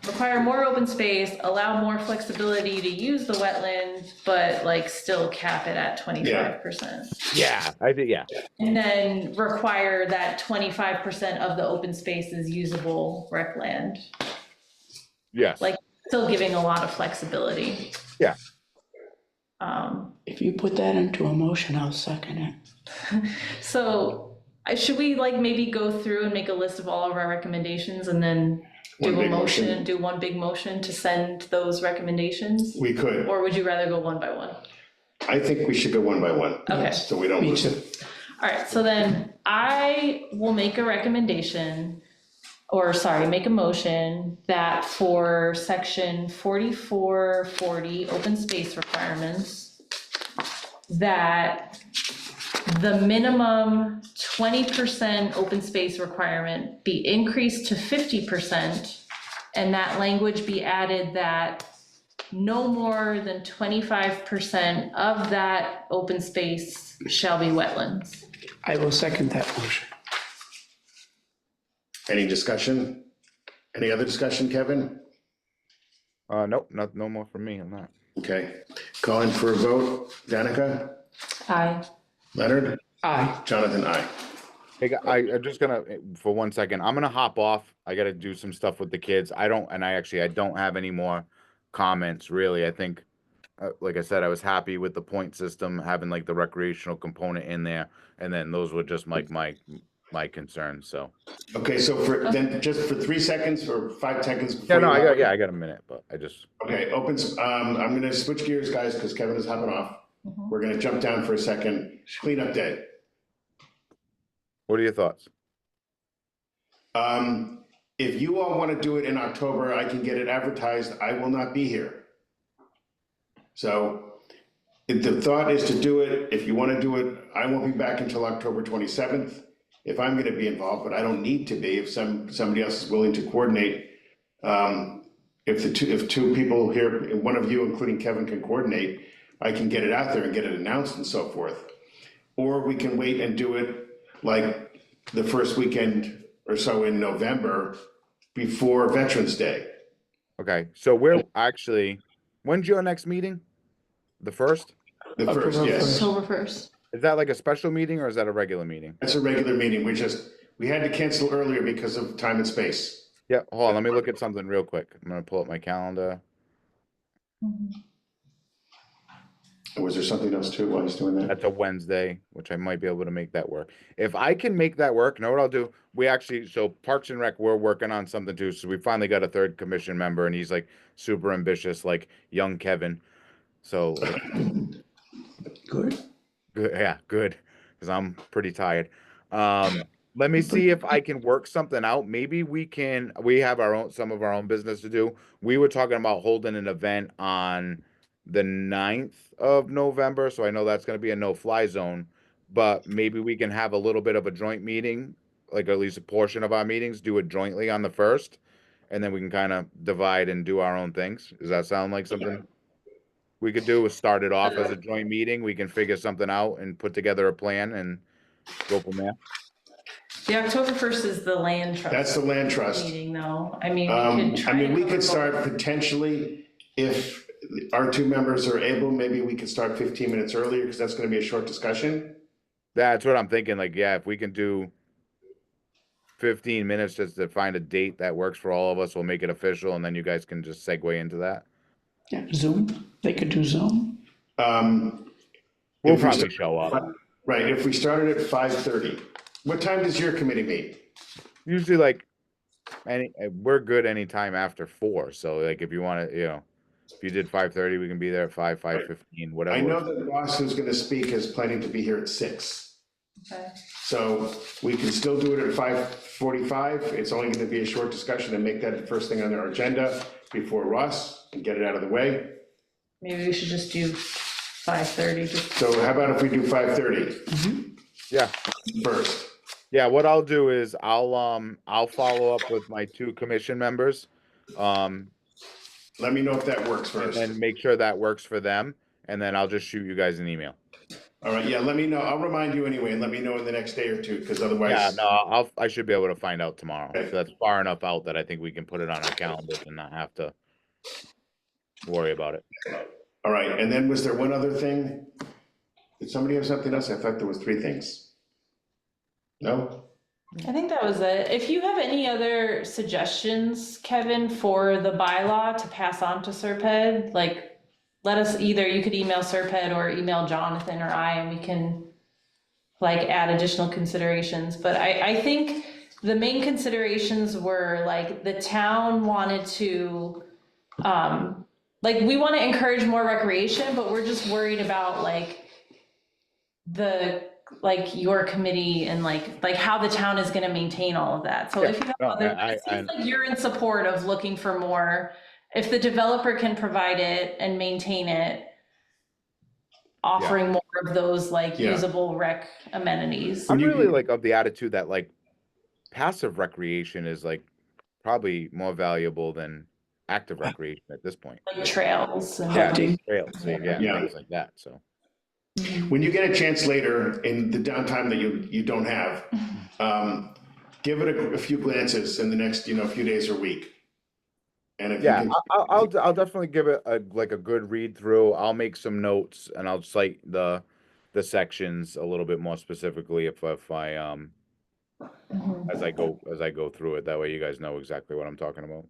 require more open space, allow more flexibility to use the wetland, but like still cap it at 25%. Yeah, I think, yeah. And then require that 25% of the open space is usable rec land, Yes. like still giving a lot of flexibility. Yeah. If you put that into a motion, I'll second it. So should we like maybe go through and make a list of all of our recommendations and then One do a big motion. do one big motion to send those recommendations? We could. Or would you rather go one by one? I think we should go one by one. Okay. So we don't Me lose too. it. All right, so then I will make a recommendation, or sorry, make a motion that for section 4440, open space requirements, that the minimum 20% open space requirement be increased to 50%, and that language be added that no more than 25% of that open space shall be wetlands. I will second that motion. Any discussion? Any other discussion, Kevin? Nope, no more from me on that. Okay, calling for a vote. Danica? Aye. Leonard? Aye. Jonathan, aye. Hey, I'm just gonna, for 1 second, I'm gonna hop off. I gotta do some stuff with the kids. I don't have any more comments, really. I think, like I said, I was happy with the point system, having like the recreational component in there, and then those were just like my concerns, so. Okay, so then just for 3 seconds or 5 seconds Yeah, before no, you. I got a minute, but I just, Okay, I'm gonna switch gears, guys, because Kevin is hopping off. We're gonna jump down for a second. Cleanup day. what are your thoughts? If you all want to do it in October, I can get it advertised. I will not be here. So if the thought is to do it, if you want to do it, I won't be back until October 27th. If I'm going to be involved, but I don't need to be, if somebody else is willing to coordinate. If two people here, one of you, including Kevin, can coordinate, I can get it out there and get it announced and so forth. Or we can wait and do it like the first weekend or so in November before Veterans Day. Okay, so we're actually, when's your next meeting? The first? The first, yes. October 1st. Is that like a special meeting or is that a regular meeting? That's a regular meeting. We had to cancel earlier because of time and space. Yeah, hold on, let me look at something real quick. I'm gonna pull up my calendar. Was there something else too while he's doing that? That's a Wednesday, which I might be able to make that work. If I can make that work, know what I'll do? So Parks and Rec, we're working on something too. So we finally got a third commission member and he's like super ambitious, like young Kevin. So like, Good. good, yeah, good, because I'm pretty tired. Let me see if I can work something out. Maybe we have some of our own business to do. We were talking about holding an event on the 9th of November, so I know that's gonna be a no-fly zone, but maybe we can have a little bit of a joint meeting, like at least a portion of our meetings, do it jointly on the 1st, and then we can kind of divide and do our own things. Does that sound like something we could do? Is start it off as a joint meeting, we can figure something out and put together a plan and go from there? The October 1st is the land trust. That's the land trust. Meeting though. I mean, we could try to we cover could both. start potentially, if our two members are able, maybe we could start 15 minutes earlier because that's going to be a short discussion. That's what I'm thinking, like, yeah, if we can do 15 minutes just to find a date that works for all of us, we'll make it official, and then you guys can just segue into that. Yeah, Zoom. They could do Zoom. We'll If we probably start- show up. Right, if we started at 5:30, what time does your committee meet? Usually like we're good anytime after 4. So like if you want to, if you did 5:30, we can be there at 5:15, whatever. I know works. that Ross, who's going to speak, is planning to be here at 6. Okay. So we can still do it at 5:45. It's only going to be a short discussion and make that the first thing on our agenda before Ross and get it out of the way. Maybe we should just do 5:30, just So how about if we do 5:30 Yeah. first? Yeah, what I'll do is I'll follow up with my 2 commission members. Let me know if that works And first. then make sure that works for them, and then I'll just shoot you guys an email. All right, yeah, let me know. I'll remind you anyway, and let me know in the next day or two, because otherwise. Yeah, no, I should be able to find out tomorrow. Okay. So that's far enough out that I think we can put it on our calendars and not have to worry about it. All right, and then was there one other thing? Did somebody have something else? I thought there was 3 things. No? I think that was it. If you have any other suggestions, Kevin, for the bylaw to pass on to Serped, like, let us either, you could email Serped or email Jonathan or I, and we can like add additional considerations. But I think the main considerations were like the town wanted to, like, we want to encourage more recreation, but we're just worried about like your committee and like how the town is going to maintain all of that. So if you have No, other, it seems like you're in support of looking for more. If the developer can provide it and maintain it, offering more of those like Yeah. usable rec amenities. I'm you- really like of the attitude that like passive recreation is like probably more valuable than active recreation at this point. Like trails and. Yeah, Hunting. trails, so, yeah, Yeah. things like that, so. When you get a chance later in the downtime that you don't have, give it a few glances in the next, few days or week. And if you Yeah, can, I'll definitely give it a good read through. I'll make some notes and I'll cite the sections a little bit more specifically if I Mhm. as I go through it. That way you guys know exactly what I'm talking about.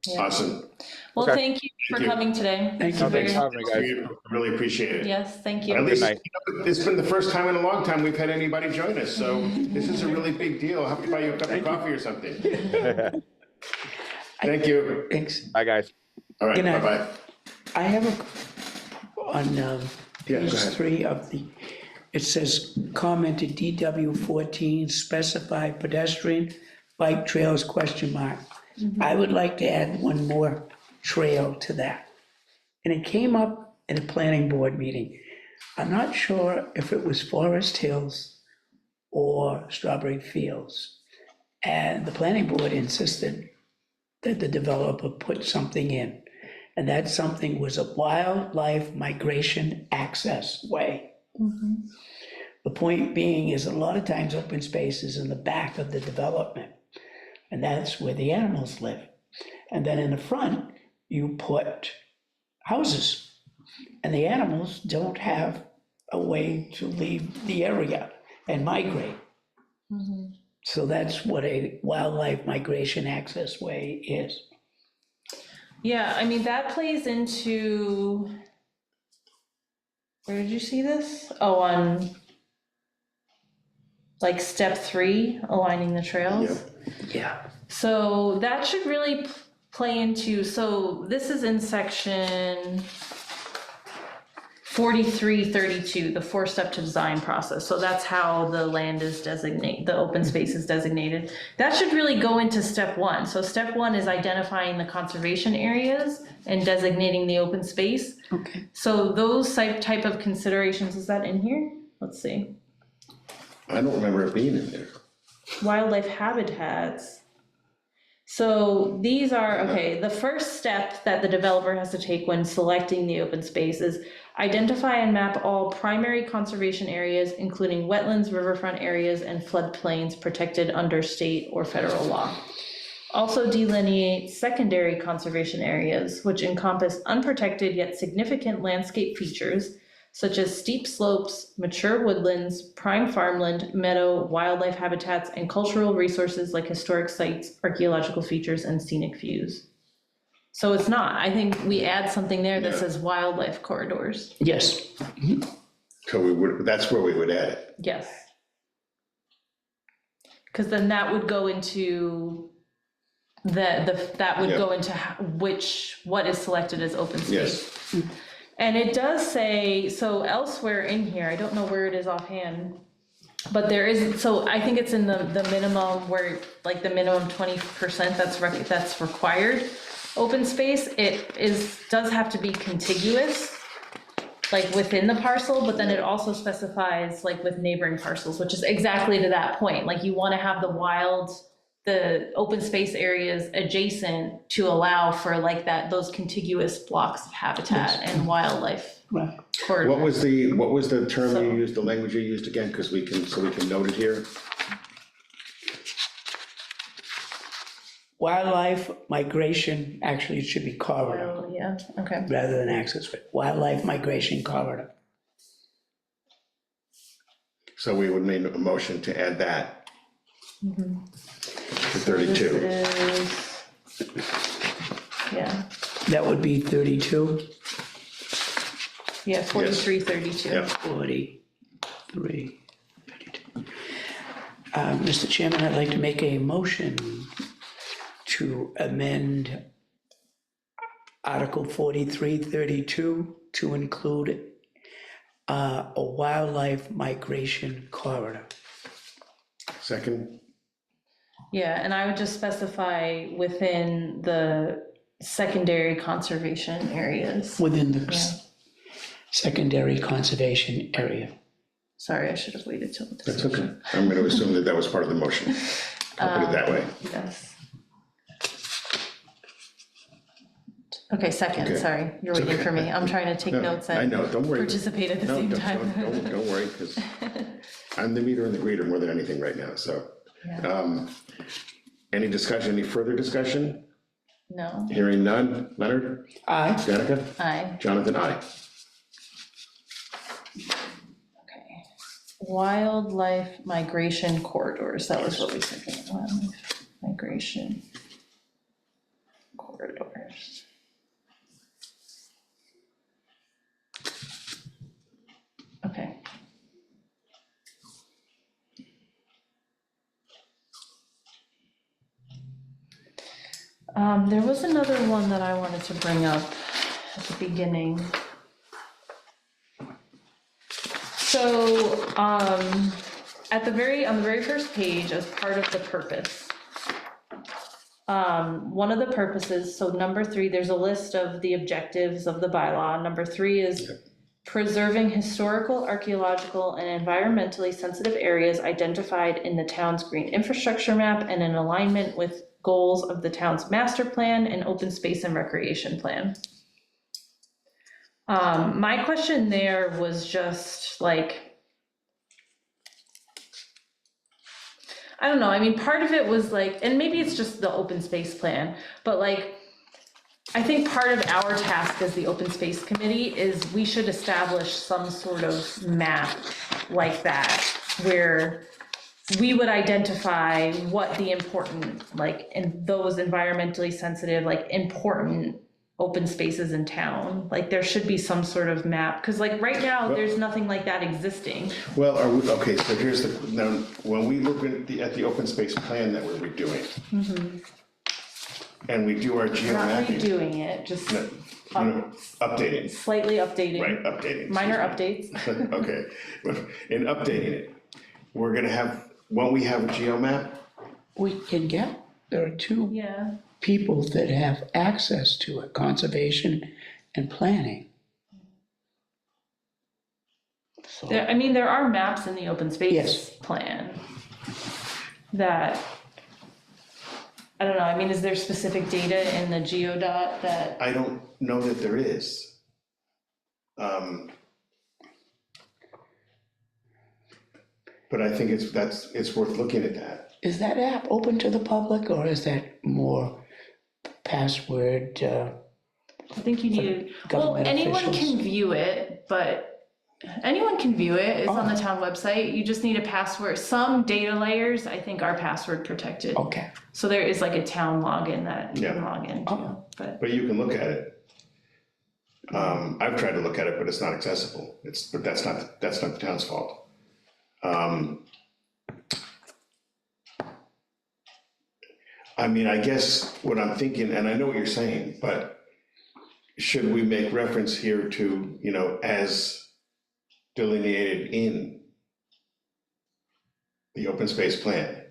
Yeah. awesome. Well, Okay. thank you for Thank you. coming today. Thank you. No, thanks for Very- having me, guys. We really appreciate it. Yes, thank At you. least, night. it's been the first time in a long time we've had anybody join us, so this is a really big deal. I'll have to buy you a cup of coffee or something. Thank you. Thanks. Bye, guys. All right, Good night. bye-bye. I have on Yeah, page go ahead. 3 of it says commented DW14 specified pedestrian bike trails ? I would like to add one more trail to that. And it came up in a planning board meeting. I'm not sure if it was Forest Hills or Strawberry Fields. And the planning board insisted that the developer put something in. And that something was a wildlife migration access way. The point being is a lot of times open space is in the back of the development. And that's where the animals live. And then in the front, you put houses. And the animals don't have a way to leave the area and migrate. So that's what a wildlife migration access way is. Yeah, I mean, that plays into, where did you see this? Oh, on like step 3, aligning the trails. Yeah. So that should really play into, so this is in section 4332, the 4-step to design process. So that's how the land is designated, the open space is designated. That should really go into step 1. So step 1 is identifying the conservation areas and designating the open space. Okay. So those type of considerations, is that in here? Let's see. I don't remember it being in there. Wildlife habitats. So these are, okay, the first step that the developer has to take when selecting the open space is identify and map all primary conservation areas, including wetlands, riverfront areas, and floodplains protected under state or federal law. Also delineate secondary conservation areas, which encompass unprotected yet significant landscape features, such as steep slopes, mature woodlands, prime farmland, meadow, wildlife habitats, and cultural resources like historic sites, archaeological features, and scenic views. So it's not, I think we add something there that Yeah. says wildlife corridors. Yes. So that's where we would add it. Yes. Because then that would go into that would Yeah. go into what is selected as open space. Yes. And it does say, so elsewhere in here, I don't know where it is offhand, but there is, so I think it's in the minimum where, like the minimum 20% that's required open space, does have to be contiguous, like within the parcel, but then it also specifies like with neighboring parcels, which is exactly to that point, like you want to have the open space areas adjacent to allow for like those contiguous blocks of habitat and wildlife Right. corridor. What was the term So- you used, the language you used again, because we can note it here? Wildlife migration, actually, it should be corridor Oh, yeah, okay. rather than access way. Wildlife migration corridor. So we would make a motion to add that. To 32. This is, yeah, That would be 32, yeah, 43, 32. Yeah. 43, 32. Mr. Chairman, I'd like to make a motion to amend Article 4332 to include a wildlife migration corridor. Second, Yeah, and I would just specify within the secondary conservation areas. Within the Yeah. secondary conservation area. Sorry, I should have waited till the that's discussion. okay. I'm gonna assume that was part of the motion. I'll put it that way. Yes. Okay, second, Okay. sorry, you're waiting for me. I'm trying to take No, notes I and know, don't worry. participate at the No, same don't- time. Don't worry, because I'm the meter and the greeter more than anything right now, so. Yeah. Any discussion, any further discussion? No, Hearing none. Leonard? Aye. Danica? aye, Jonathan, aye. okay. Wildlife migration corridors, that was what we said, right? Wildlife migration corridors. Okay. There was another one that I wanted to bring up at the beginning. So, on the very first page, as part of the purpose, one of the purposes, so number 3, there's a list of the objectives of the bylaw. Number 3 is preserving historical, archaeological, and environmentally sensitive areas identified in the town's green infrastructure map and in alignment with goals of the town's master plan and open space and recreation plan. My question there was just like, I don't know, I mean, part of it was like, and maybe it's just the open space plan, but like, I think part of our task as the open space committee is we should establish some sort of map like that, where we would identify what the important, like, in those environmentally sensitive, like, important open spaces in town. Like, there should be some sort of map, because like, right now, there's nothing like that existing. Well, okay, so here's now, when we look at the open space plan that we're redoing, and we do our Not geomapping, redoing it, just updating, slightly updating. right, updating. Minor excuse me. updates. Okay, but in updating it, we're gonna have, won't we have a geomap? We can get, there are two Yeah, people that have access to it, conservation and planning. So, I mean, there are maps in the open space Yes. plan that, I don't know, I mean, is there specific data in the GeoDot that, I don't know that there is. But I think it's worth looking at that. is that app open to the public, or is that more password? I think you need, well, government anyone officials. can view it, but anyone can view it, it's on the town website, you just need a password. Some data layers, I think, are password protected. Okay, So there is like a town login that you can Yeah. log into, but, But you can look at it. I've tried to look at it, but it's not accessible. But that's not the town's fault. I mean, I guess what I'm thinking, and I know what you're saying, but should we make reference here to, as delineated in the open space plan?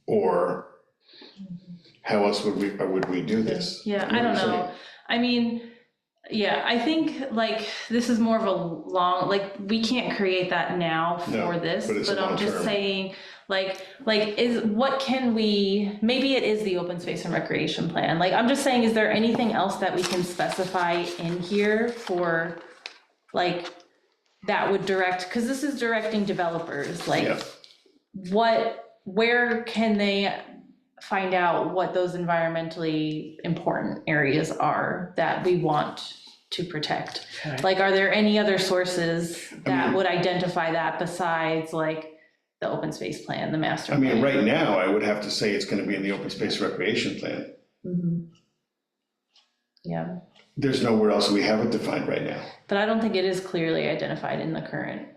Or how else would we do this? yeah, What I are don't you know. saying? I mean, Yeah, I think like this is more of a long, like we can't create that now No, for this, but it's a but I'm just long-term. saying, like is, what can we, maybe it is the open space and recreation plan. Like, I'm just saying, is there anything else that we can specify in here for, like, that would direct, because this is directing developers, like, Yeah. where can they find out what those environmentally important areas are that we want to protect? Okay. Like, are there any other sources that mean- would identify that besides like the open space plan, the master I plan? mean, right now, I would have to say it's gonna be in the open space recreation plan. Mhm. Yeah, There's nowhere else we have it defined right now. but I don't think it is clearly identified in the current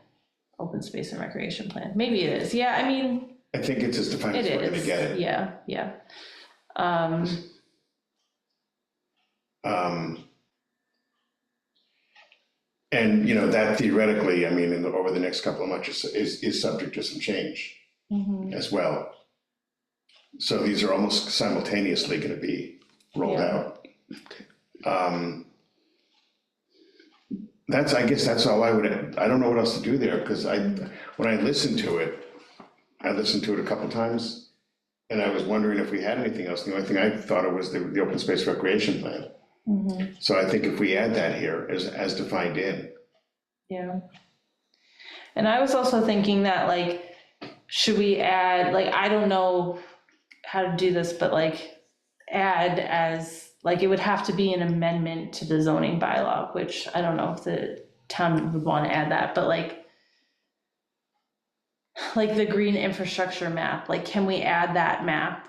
open space and recreation plan. Maybe it is, yeah, I mean, I think it's as defined it as we're gonna is, get it. yeah. And, you know, that theoretically, I mean, over the next couple of months is subject to some change Mhm. as well. So these are almost simultaneously gonna be rolled Yeah. out. I guess that's all I don't know what else to do there, because when I listened to it a couple times, and I was wondering if we had anything else. The only thing I thought of was the open space recreation plan. Mhm. So I think if we add that here as defined in, Yeah. And I was also thinking that, like, should we add, like, I don't know how to do this, but like, add as, like, it would have to be an amendment to the zoning bylaw, which I don't know if the town would want to add that, but like the green infrastructure map, like, can we add that map?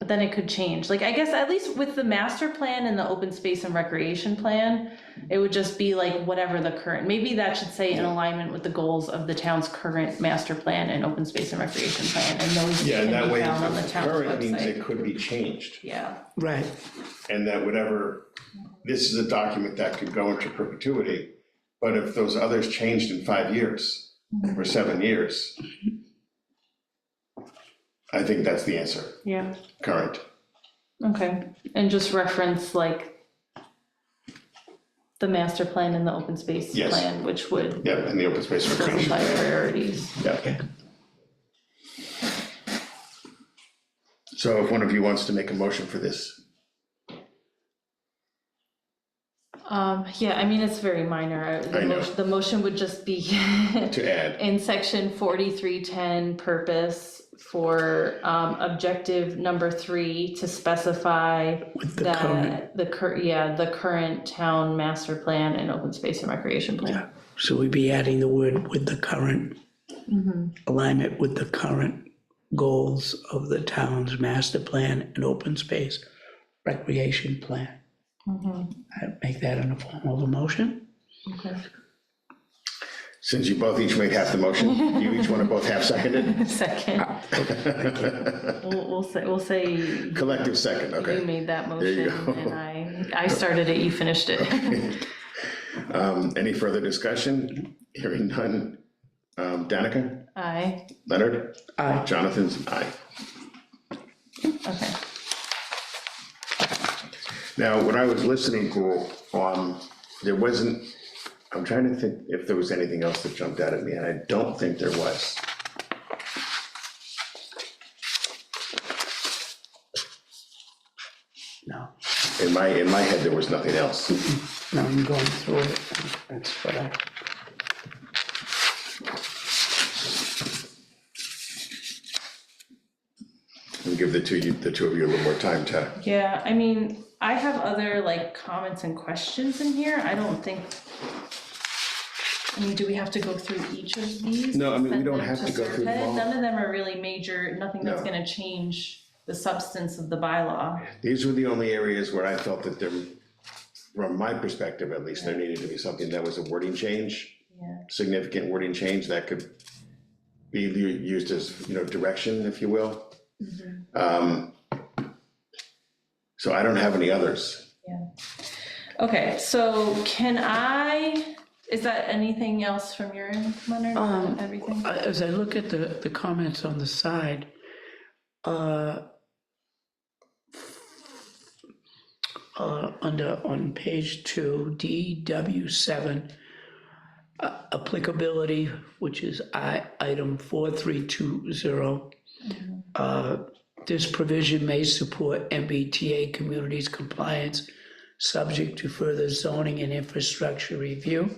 But then it could change. Like, I guess at least with the master plan and the open space and recreation plan, it would just be like whatever the current, maybe that should say in alignment with the goals of the town's current master plan and open space and recreation plan, and those yeah, can and that be way, found on the town's current means website. it could be changed. Yeah, Right, And that whatever, this is a document that could go into perpetuity, but if those others changed in 5 years or 7 years, I think that's the answer, yeah, current. okay. And just reference like the master plan and the open space Yes. plan, which would Yeah, and the open space recreation. specify priorities. Yeah. So if one of you wants to make a motion for this, Yeah, I mean, it's very minor. I know. The motion would just be to add, in section 4310 purpose for objective number 3 to specify with the current, that the current town master plan and open space and recreation plan. so we'd be adding the word with the current, alignment with the current goals of the town's master plan and open space recreation plan. I'd make that in the form of a motion. Okay. since you both each made half the motion, you each want to both half seconded? Second. We'll say Collective second, you okay. made that There you motion go. and I started it, you finished it. Any further discussion? Hearing none. Danica? Aye, Leonard? Aye. Jonathan's aye. okay. Now, when I was listening to, there wasn't, I'm trying to think if there was anything else that jumped out at me, and I don't think there was. No, In my head, there was nothing else. no, I'm going through it, that's what I. We'll give the two of you a little more time to, Yeah, I mean, I have other like comments and questions in here, I don't think. I mean, do we have to go through each of these? No, I mean, we Send don't them have to go through them Serpent? all. None of them are really major, nothing that's No. gonna change the substance of the bylaw. these were the only areas where I felt that there, from my perspective at least, there needed to be something that was a wording change, Yeah, significant wording change that could be used as, direction, if you will. So I don't have any others. okay, so is that anything else from your end, Leonard? Everything? As I look at the comments on the side, on page 2, DW7, applicability, which is item 4320. This provision may support MBTA communities compliance, subject to further zoning and infrastructure review.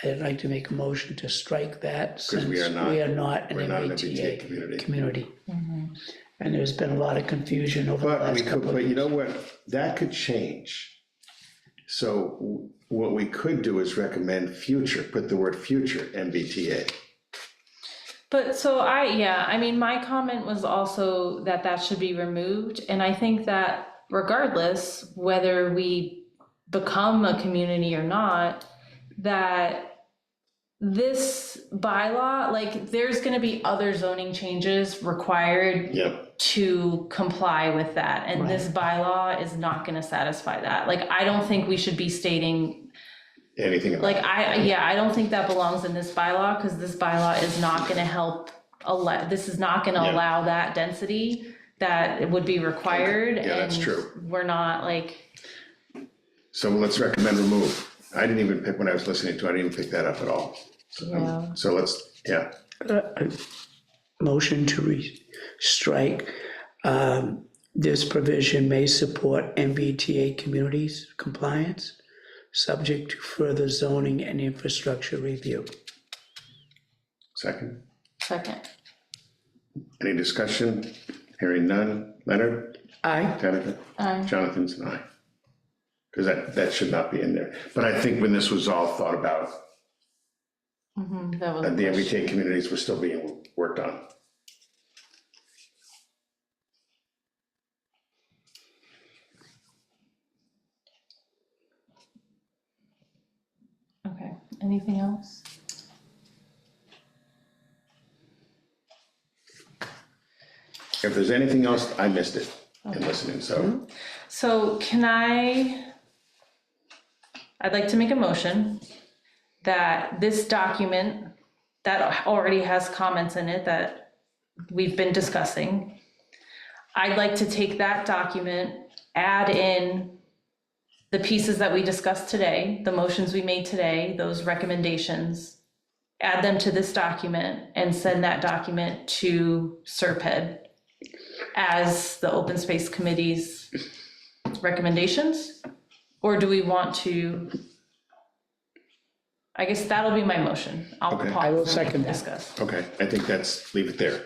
I'd like to make a motion to strike that since we are not- we are not an we're not an MBTA MBTA community. And there's been a lot of confusion over the But we last could, couple of but you years. know what, that could change. So what we could do is recommend future, put the word future MBTA. But so I mean, my comment was also that that should be removed, and I think that regardless, whether we become a community or not, that this bylaw, like, there's gonna be other zoning changes required Yep, to comply with that, and this bylaw is not gonna satisfy that. Like, I don't think we should be stating, anything about like, it. I don't think that belongs in this bylaw, because this bylaw is not gonna help this is not gonna Yeah. allow that density that would be required. Yeah, that's and true. We're not like, So let's recommend remove. I didn't even pick, when I was listening to it, I didn't pick that up at all. Yeah. So let's, yeah, Motion to strike. This provision may support MBTA communities compliance, subject to further zoning and infrastructure review. second. second. Any discussion? Hearing none. Leonard? Aye. Jennifer? Aye. Jonathan's an aye. Because that should not be in there. But I think when this was all thought about, That was the MBTA communities were still being worked on. okay. Anything else? If there's anything else, I missed it in listening, so. So I'd like to make a motion that this document that already has comments in it that we've been discussing, I'd like to take that document, add in the pieces that we discussed today, the motions we made today, those recommendations, add them to this document and send that document to SERPED as the Open Space Committee's recommendations? Or do we want to, I guess that'll be my motion. I'll Okay. pause I will and we can second that. discuss. Okay, I think leave it there.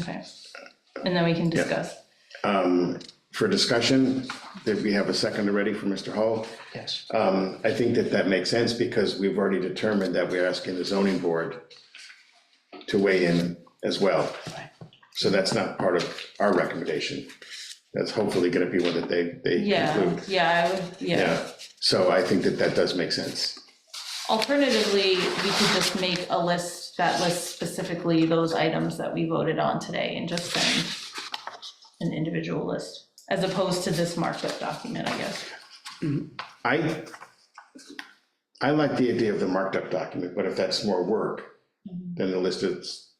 Okay. And then we can discuss. For discussion, did we have a second already for Mr. Hull? Yes. I think that makes sense because we've already determined that we're asking the zoning board to weigh in as well. So that's not part of our recommendation. That's hopefully gonna be one that they Yeah, include. yeah, I would, yeah. Yeah, so I think that does make sense. Alternatively, we could just make a list that lists specifically those items that we voted on today and just send an individual list, as opposed to this marked up document, I guess. I like the idea of the marked up document, but if that's more work, then the list is,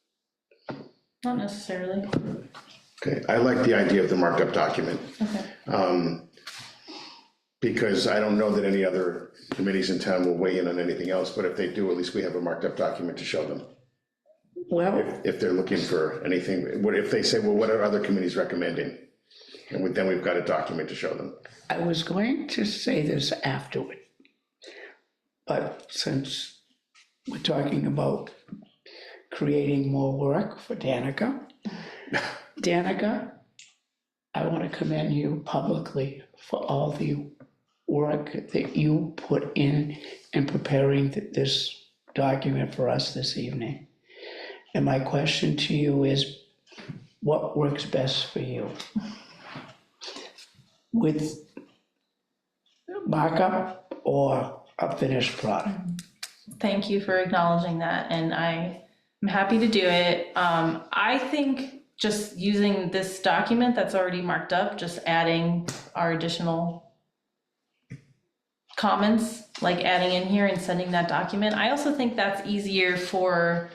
Not necessarily. okay, I like the idea of the marked up document. Okay. Because I don't know that any other committees in town will weigh in on anything else, but if they do, at least we have a marked up document to show them. Well, If they're looking for anything, what if they say, well, what are other committees recommending? And then we've got a document to show them. I was going to say this afterward, but since we're talking about creating more work for Danica, I want to commend you publicly for all the work that you put in preparing this document for us this evening. And my question to you is, what works best for you? With markup or a finished product? Thank you for acknowledging that, and I'm happy to do it. I think just using this document that's already marked up, just adding our additional comments, like adding in here and sending that document. I also think that's easier for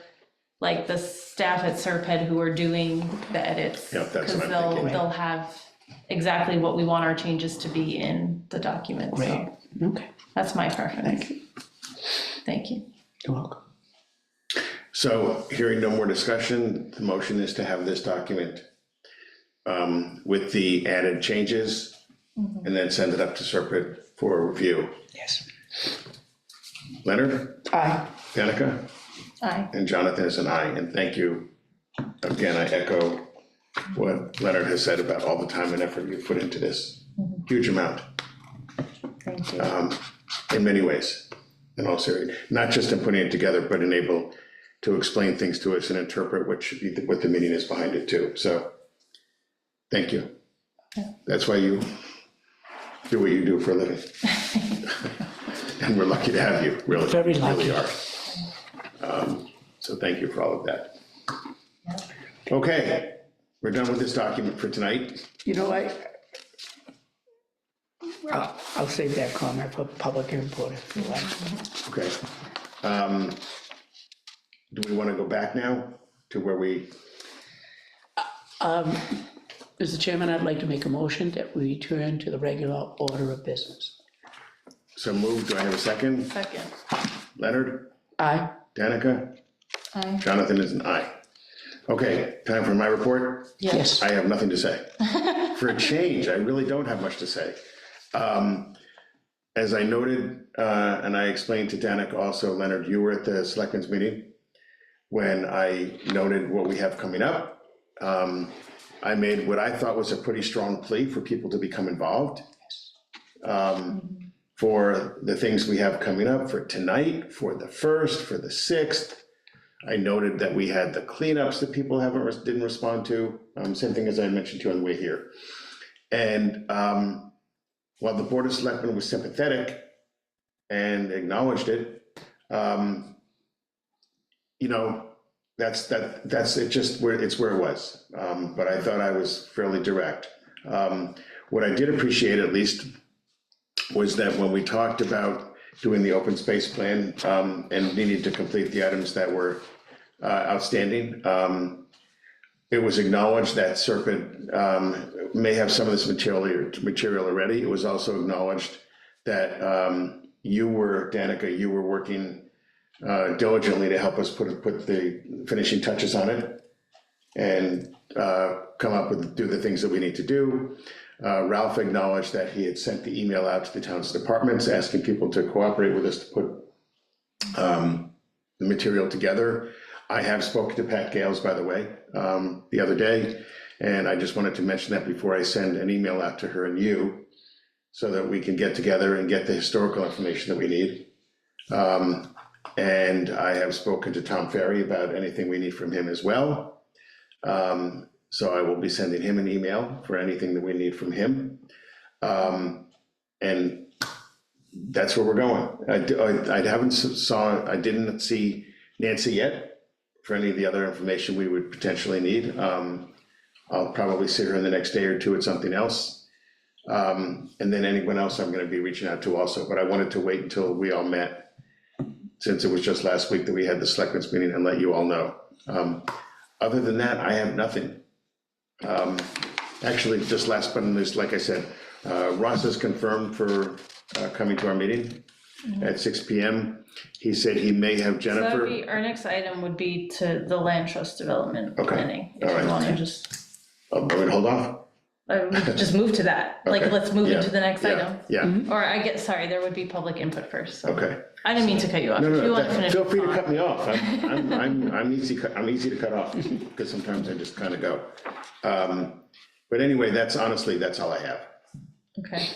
like the staff at SERPED who are doing the edits. Yep, that's what I'm Because thinking. they'll have exactly what we want our changes to be in the document, Great, so okay, that's my preference. thank you. Thank you. You're welcome. So hearing no more discussion, the motion is to have this document with the added changes and then send it up to Serpent for review. Yes. Leonard, Aye. Danica, Aye. and Jonathan is an aye, and thank you. Again, I echo what Leonard has said about all the time and effort you've put into this. Huge amount, Thank you. in many ways, in all seriousness, not just in putting it together, but in able to explain things to us and interpret what should be, what the meaning is behind it too, so, thank you. That's why you do what you do for a living. And we're lucky to have you, really. Very lucky. Really are. So thank you for all of that. Okay, we're done with this document for tonight. You know, I'll save that comment for public input if you like. Okay. Do we want to go back now to where we, Mr. Chairman, I'd like to make a motion that we return to the regular order of business. so moved, do I have a second? Second. Leonard, Aye. Danica, Aye. Jonathan is an aye. Okay, time for my report. Yes. I have nothing to say. For a change, I really don't have much to say. As I noted, and I explained to Danica also, Leonard, you were at the selectmen's meeting when I noted what we have coming up. I made what I thought was a pretty strong plea for people to become involved. For the things we have coming up for tonight, for the 1st, for the 6th. I noted that we had the cleanups that people didn't respond to, same thing as I mentioned to you on the way here. And while the Board of Selectmen was sympathetic and acknowledged it, you know, that's it, just where it's where it was. But I thought I was fairly direct. What I did appreciate, at least, was that when we talked about doing the open space plan and needing to complete the items that were outstanding, it was acknowledged that Serpent may have some of this material already. It was also acknowledged that you were, Danica, you were working diligently to help us put the finishing touches on it and come up with, do the things that we need to do. Ralph acknowledged that he had sent the email out to the town's departments, asking people to cooperate with us to put the material together. I have spoken to Pat Gales, by the way, the other day, and I just wanted to mention that before I send an email out to her and you, so that we can get together and get the historical information that we need. And I have spoken to Tom Ferry about anything we need from him as well. So I will be sending him an email for anything that we need from him. And that's where we're going. I didn't see Nancy yet for any of the other information we would potentially need. I'll probably see her in the next day or two at something else. And then anyone else I'm gonna be reaching out to also, but I wanted to wait until we all met, since it was just last week that we had the selectmen's meeting, and let you all know. Other than that, I have nothing. Actually, just last but not least, like I said, Ross is confirmed for coming to our meeting at 6 PM. He said he may have So that would Jennifer. be, our next item would be to the land trust development Okay, planning. If all right. you wanna just, Oh, wait, hold on. just move to that, like, Okay, let's move yeah, into the next item. Yeah, Or I get, sorry, there would be public input first, so. okay. I didn't mean to cut you off. No, If you no, wanna finish. feel free to the cut thought. me off. I'm easy to cut off, because sometimes I just kind of go. But anyway, that's honestly, that's all I have. Okay.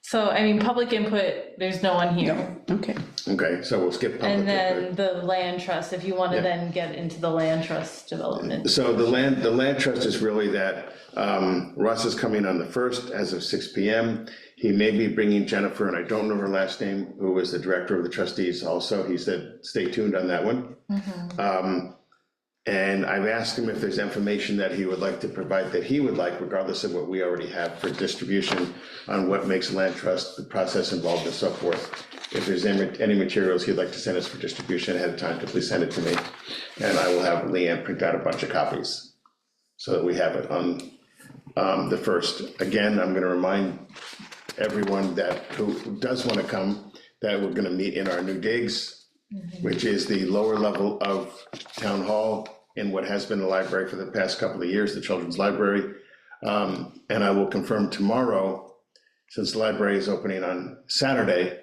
So, I mean, public input, there's no one here. Okay. Okay, so we'll skip public And then input. the land trust, if you wanna Yeah. then get into the land trust development. So the land trust is really that, Russ is coming on the 1st as of 6 PM. He may be bringing Jennifer, and I don't know her last name, who was the director of the trustees also. He said, stay tuned on that one. And I've asked him if there's information that he would like to provide, that he would like, regardless of what we already have for distribution, on what makes land trust, the process involved and so forth. If there's any materials he'd like to send us for distribution ahead of time, to please send it to me. And I will have Leanne print out a bunch of copies, so that we have it on the 1st. Again, I'm gonna remind everyone that, who does wanna come, that we're gonna meet in our new digs, which is the lower level of Town Hall in what has been the library for the past couple of years, the Children's Library. And I will confirm tomorrow, since the library is opening on Saturday,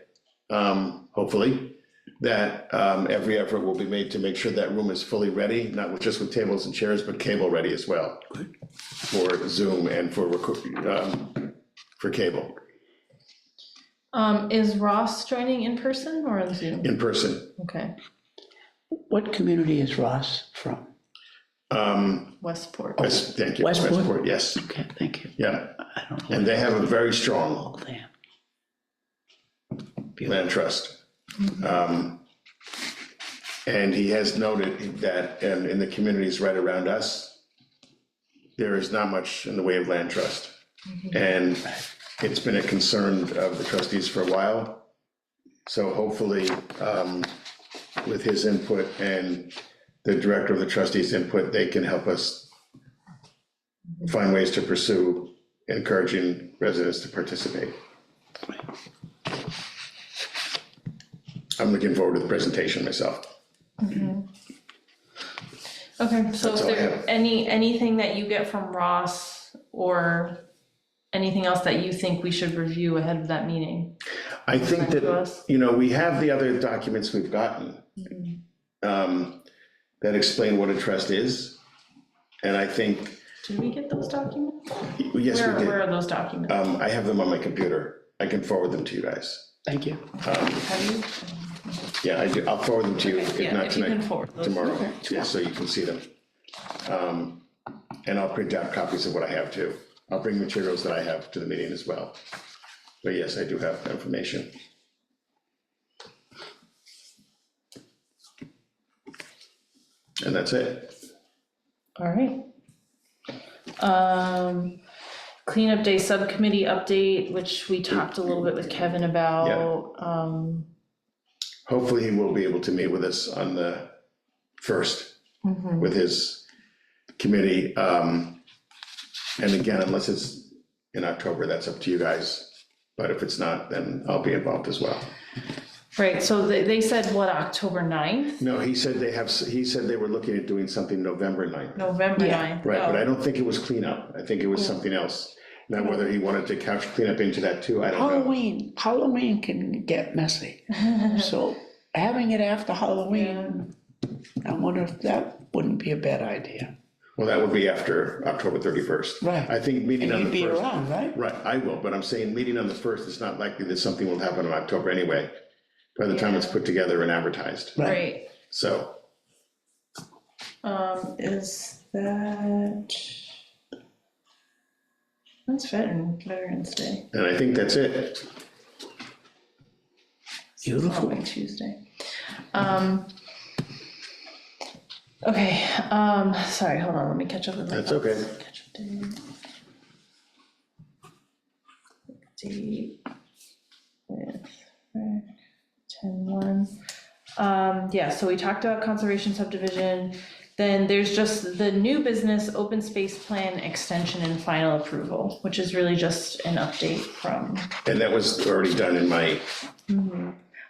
hopefully, that every effort will be made to make sure that room is fully ready, not just with tables and chairs, but cable ready as well. For Zoom and for cable, Is Ross joining in person or on Zoom? in person. Okay, What community is Ross from? Westport. Thank you. Westport? Yes, Okay, thank you. yeah, I don't know. and they have a very strong All there. land trust. And he has noted that in the communities right around us, there is not much in the way of land trust. And it's been a concern of the trustees for a while. So hopefully, with his input and the director of the trustees' input, they can help us find ways to pursue encouraging residents to participate. I'm looking forward to the presentation myself. Okay, so That's is all I there have. anything that you get from Ross or anything else that you think we should review ahead of that meeting? I think Back to that, us. we have the other documents we've gotten that explain what a trust is. And I think, Did we get those documents? yes, we Where did. are those documents? I have them on my computer. I can forward them to you guys. Thank you. Have you? Yeah, I do. I'll forward them to you, Okay, if yeah, not if you can tonight, forward those. tomorrow, yeah, so you can see them. And I'll print out copies of what I have too. I'll bring materials that I have to the meeting as well. But yes, I do have information. And that's it. All right. Cleanup Day Subcommittee update, which we talked a little bit with Kevin about. Hopefully he will be able to meet with us on the 1st with his committee. And again, unless it's in October, that's up to you guys. But if it's not, then I'll be involved as well. Right, so they said, what, October 9th? No, he said they were looking at doing something November 9th. November Yeah. 9th. Right, but Oh. I don't think it was cleanup. I think it was something else. Now, whether he wanted to couch cleanup into that too, I don't know. Halloween can get messy. So having it after Halloween, I wonder if that wouldn't be a bad idea. Well, that would be after October 31st. Right. I think meeting And on the you'd be 1st. around, right? Right, I will, but I'm saying meeting on the 1st, it's not likely that something will happen in October anyway, by the time it's put together and advertised. Right, So, is that? That's Veterans Day. and I think that's it. Beautiful. Following Tuesday. Okay, sorry, hold on, let me catch up with my. That's okay. thoughts. Catch up date. Date with Rick, 10-1. Yeah, so we talked about conservation subdivision, then there's just the new business open space plan extension and final approval, which is really just an update from. And that was already done in my,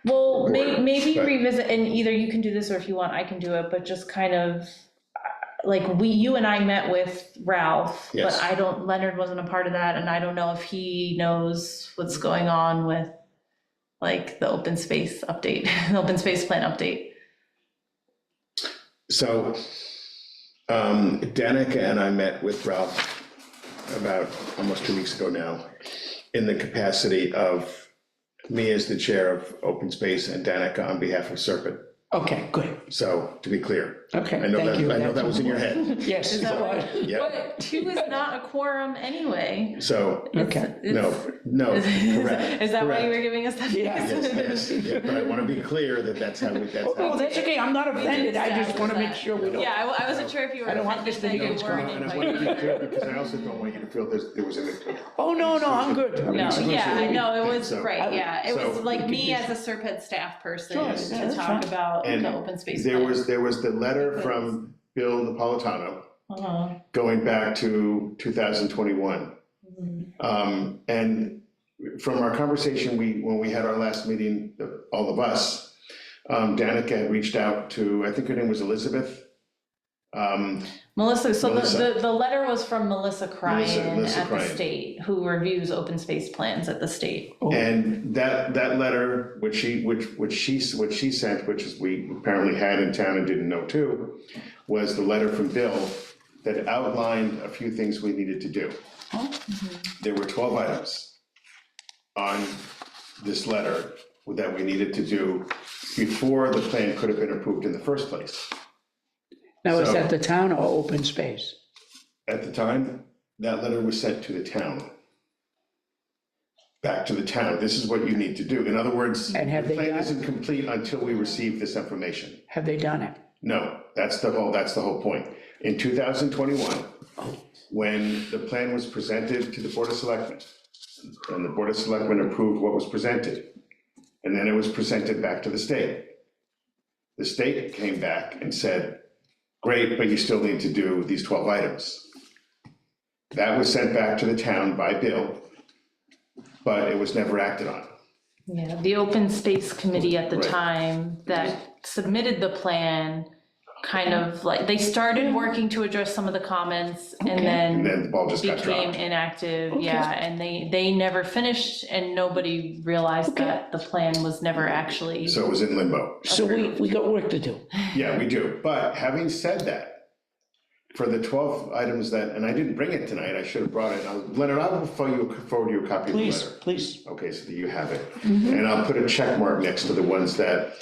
Well, maybe but- revisit, and either you can do this, or if you want, I can do it, but just kind of, like, you and I met with Ralph, but Yes. Leonard wasn't a part of that, and I don't know if he knows what's going on with, like, the open space update, the open space plan update. so, Danica and I met with Ralph about almost 2 weeks ago now, in the capacity of me as the chair of open space and Danica on behalf of Serpent. Okay, good. So, to be clear. Okay, I know thank you. that, I know that was in your head. Yes. Is that right? Yeah. But two is not a quorum anyway. So, Okay. no, correct. Is that why you correct. were giving us that? Yeah. Yes, yeah, but I want to be clear that that's how, that's Oh, how. that's okay, I'm not offended, I just want to make sure we don't. Yeah, I wasn't sure if you were I don't want offended this to that you get weren't And I want to be invited. clear, because I also don't want you to feel there was a. Oh, no, I'm good. No, yeah, I know, it was So- great, yeah, it was So- like me as a Serpent staff person Sure, to yeah, that's talk fine. about And the open space. There plan. was the letter from Bill Napolitano, going back to 2021. And from our conversation, when we had our last meeting, all of us, Danica had reached out to, I think her name was Elizabeth. Melissa, so Melissa. the letter was from Melissa Cryan Melissa at the Cryan. state, who reviews open space plans at the state. And that letter, which she sent, which is we apparently had in town and didn't know too, was the letter from Bill that outlined a few things we needed to do. There were 12 items on this letter that we needed to do before the plan could have been approved in the first place. Now, is So- that the town or open space? At the time, that letter was sent to the town. Back to the town, this is what you need to do. In other words, the And have they plan done- isn't complete until we receive this information. Have they done it? No, that's the whole point. In 2021, when the plan was presented to the Board of Selectmen, and the Board of Selectmen approved what was presented, and then it was presented back to the state. The state came back and said, great, but you still need to do these 12 items. That was sent back to the town by Bill, but it was never acted on. Yeah, the open space committee at the Right. time that submitted the plan, kind of like, they started working to address some of the comments and Okay. And then then the ball just got became dropped. inactive, Okay. yeah, and they never finished and nobody realized Okay. that the plan was never actually. So it was in limbo. So we got work to do. Yeah, we do. But having said that, for the 12 items that, and I didn't bring it tonight, I should have brought it. Leonard, I will forward you a copy of the Please, letter. please. Okay, so that you have it. And I'll put a check mark next to the ones that,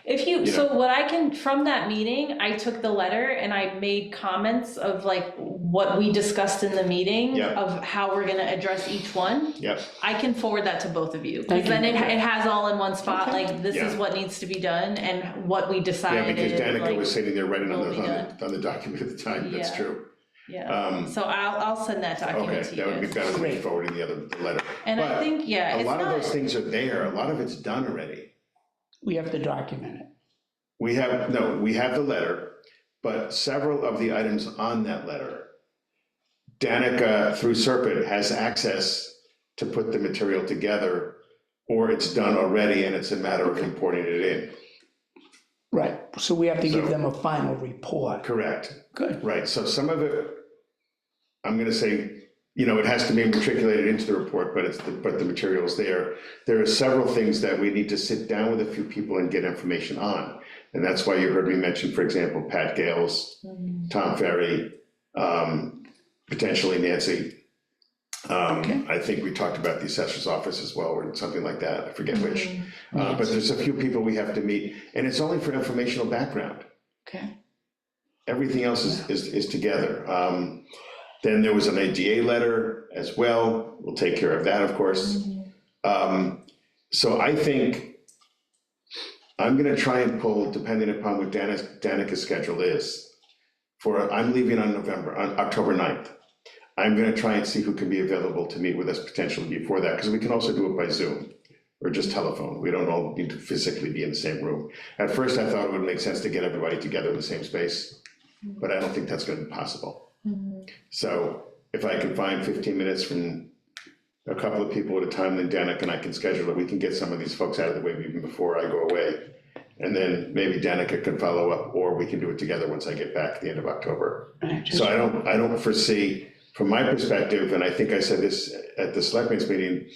If you, You so what I can, from that meeting, I took the letter and I made comments of like what we discussed in the meeting Yeah. of how we're gonna address each one. yep, I can forward that to both of you, Thank because then you. it has all in one spot, Okay. like, this is Yeah. what needs to be done and what we yeah, decided, because Danica like, was sitting there writing on will be on the document at the time, that's Yeah. true. yeah. So I'll send that Okay, document to you that would be guys. better than me Great. forwarding the letter. And I But think, yeah, a it's lot of those not, things are there, a lot of it's done already. We have to document it. We have the letter, but several of the items on that letter, Danica, through Serpent, has access to put the material together, or it's done already and it's a matter of importing it in. Right, so we have to give So- them a final report. Correct, Good. right, so some of it, I'm gonna say, it has to be matriculated into the report, but the material's there. There are several things that we need to sit down with a few people and get information on. And that's why you heard me mention, for example, Pat Gales, Tom Ferry, potentially Nancy. Okay. I think we talked about the assessor's office as well, or something like that, I forget which. But there's a few people we have to meet, and it's only for informational background. Okay. Everything else is together. Then there was an ADA letter as well, we'll take care of that, of course. So I think I'm gonna try and pull, depending upon what Danica's schedule is, I'm leaving on October 9th. I'm gonna try and see who can be available to meet with us potentially before that, because we can also do it by Zoom or just telephone. We don't all need to physically be in the same room. At first, I thought it would make sense to get everybody together in the same space, but I don't think that's gonna be possible. So if I can find 15 minutes from a couple of people at a time, then Danica and I can schedule it. We can get some of these folks out of the way even before I go away. And then maybe Danica can follow up, or we can do it together once I get back at the end of October. So I don't foresee, from my perspective, and I think I said this at the selectmen's meeting,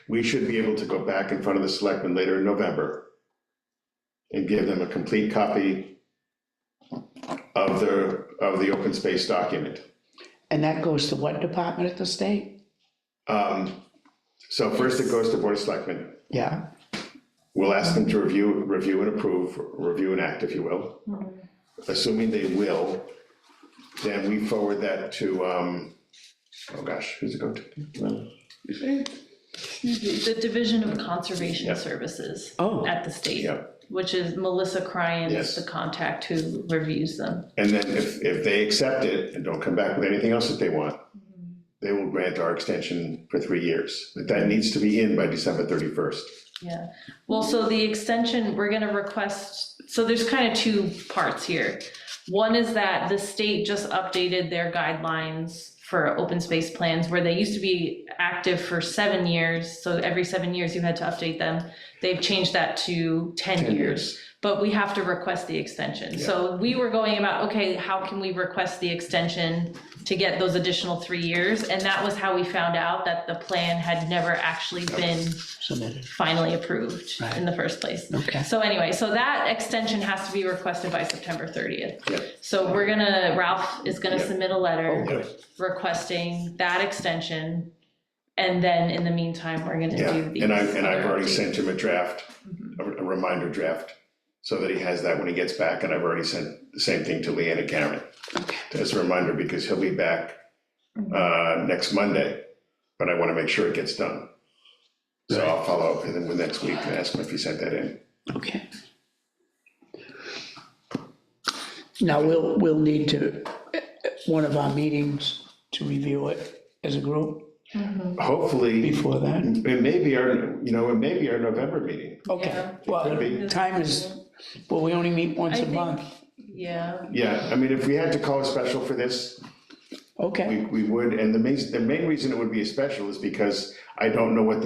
we should be able to go back in front of the selectmen later in November and give them a complete copy of the open space document. And that goes to what department at the state? So first it goes to Board of Selectmen. Yeah, We'll ask them to review and approve, review and act, if you will. Assuming they will, then we forward that to, oh gosh, who's it go to? the Division of Conservation Yep. Services Oh. at the state, Yep. which is Melissa Cryan Yes. is the contact who reviews them. And then if they accept it and don't come back with anything else that they want, they will grant our extension for 3 years. But that needs to be in by December 31st. Yeah, well, so the extension, we're gonna request, so there's kind of two parts here. One is that the state just updated their guidelines for open space plans where they used to be active for 7 years. So every 7 years you had to update them. They've changed that to 10 years. But we have to request the extension. So we were going about, okay, how can we request the extension to get those additional 3 years? And that was how we found out that the plan had never actually been Submitted. finally approved in the first place. Okay. So anyway, so that extension has to be requested by September 30th. Yep. So Ralph is gonna Yep. submit a letter Okay. requesting that extension. And then in the meantime, we're gonna Yeah, do these. and I've other already updates. sent him a draft, a reminder draft, so that he has that when he gets back, and I've already sent the same thing to Leanne and Karen. Okay. As a reminder, because he'll be back, next Monday, but I wanna make sure it gets done. So I'll follow up with him next week and ask him if he sent that in. Okay. Now, we'll need to, one of our meetings to review it as a group Hopefully, before that. it may be our November meeting. Okay, Yeah. well, be. time is, well, we only meet once I a think- month. Yeah, Yeah, I mean, if we had to call a special for this, Okay, we would, and the main reason it would be a special is because I don't know what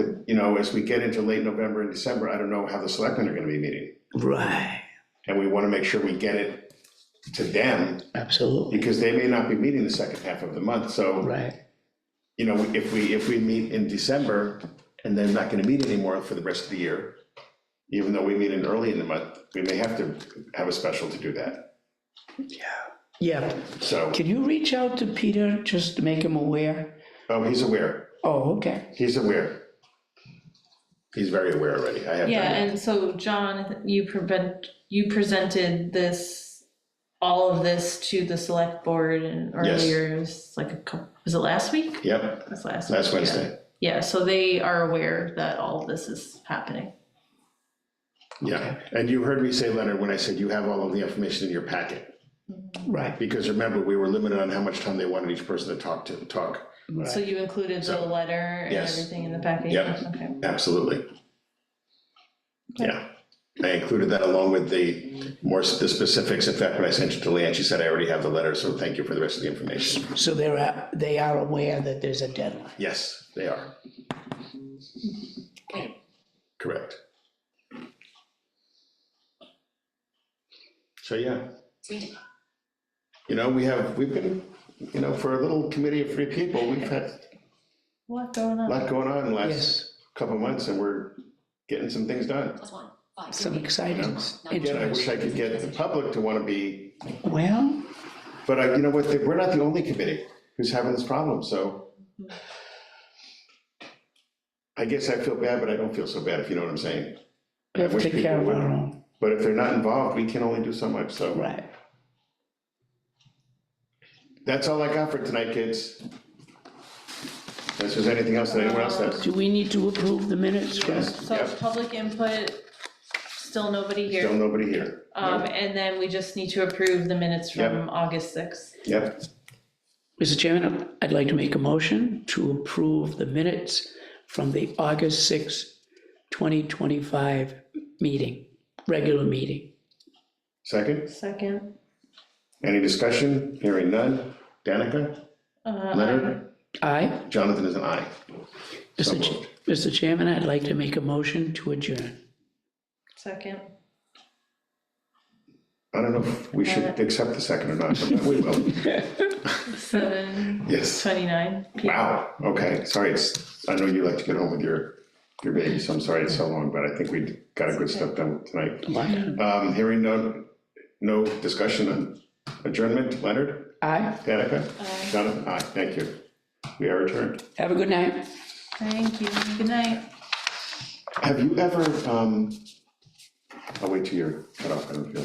as we get into late November and December, I don't know how the selectmen are gonna be meeting. right, And we wanna make sure we get it to them, absolutely, because they may not be meeting the second half of the month, so, right, if we meet in December, and they're not gonna meet anymore for the rest of the year, even though we meet in early in the month, we may have to have a special to do that, yeah. so, Can you reach out to Peter just to make him aware? oh, he's aware, Oh, okay, he's aware. He's very aware already, I have. yeah, done it. and so John, you presented all of this to the select board and Yes. earlier, it was like was it last week? Yep, It was last last week, yeah. Wednesday, Yeah, so they are aware that all of this is happening. yeah, and you heard me say, Leonard, when I said you have all of the information in your packet, right, because remember, we were limited on how much time they wanted each person to talk. So you included the So, letter and yes. everything in the package? Yep. Okay. Absolutely. Yeah, I included that along with the specifics. In fact, when I sent it to Leanne, she said, I already have the letter, so thank you for the rest of the information. so they are aware that there's a deadline. Yes, they are. Correct. So, yeah. We've been, for a little committee of 3 people, we've had What going a on? lot going on in the last Yes, couple of months, and we're getting some things done. some exciting, Again, I wish I interesting. could get the public to want to be, Well, but you know what, we're not the only committee who's having this problem, so. I guess I feel bad, but I don't feel so bad, if you know what I'm saying. we have to wish take people care of would. our own, But if they're not involved, we can only do so much, so. right. That's all I got for tonight, kids. Unless there's anything else that anyone else has. Do we need to approve the minutes from? Yes, So yep, public input, still nobody still here. nobody here. And then we just need to approve the minutes from Yep. August 6th. Yep, Mr. Chairman, I'd like to make a motion to approve the minutes from the August 6, 2025 meeting, regular meeting. second, Second. any discussion? Hearing none. Danica? Leonard? Aye. Jonathan is an aye. So Mr. moved. Mr. Chairman, I'd like to make a motion to adjourn. Second. I don't know if we should accept the second or not, but we will. 7:29 Yes. PM. Wow, okay, sorry, I know you like to get home with your baby, so I'm sorry it's so long, but I think we got a good stuff done tonight. Hearing no discussion on adjournment, Leonard, Aye. Danica, Aye. Jonathan, aye, thank you. We are adjourned. Have a good night. Thank you. Good night. Have you ever, I'll wait till you're cut off, I don't feel.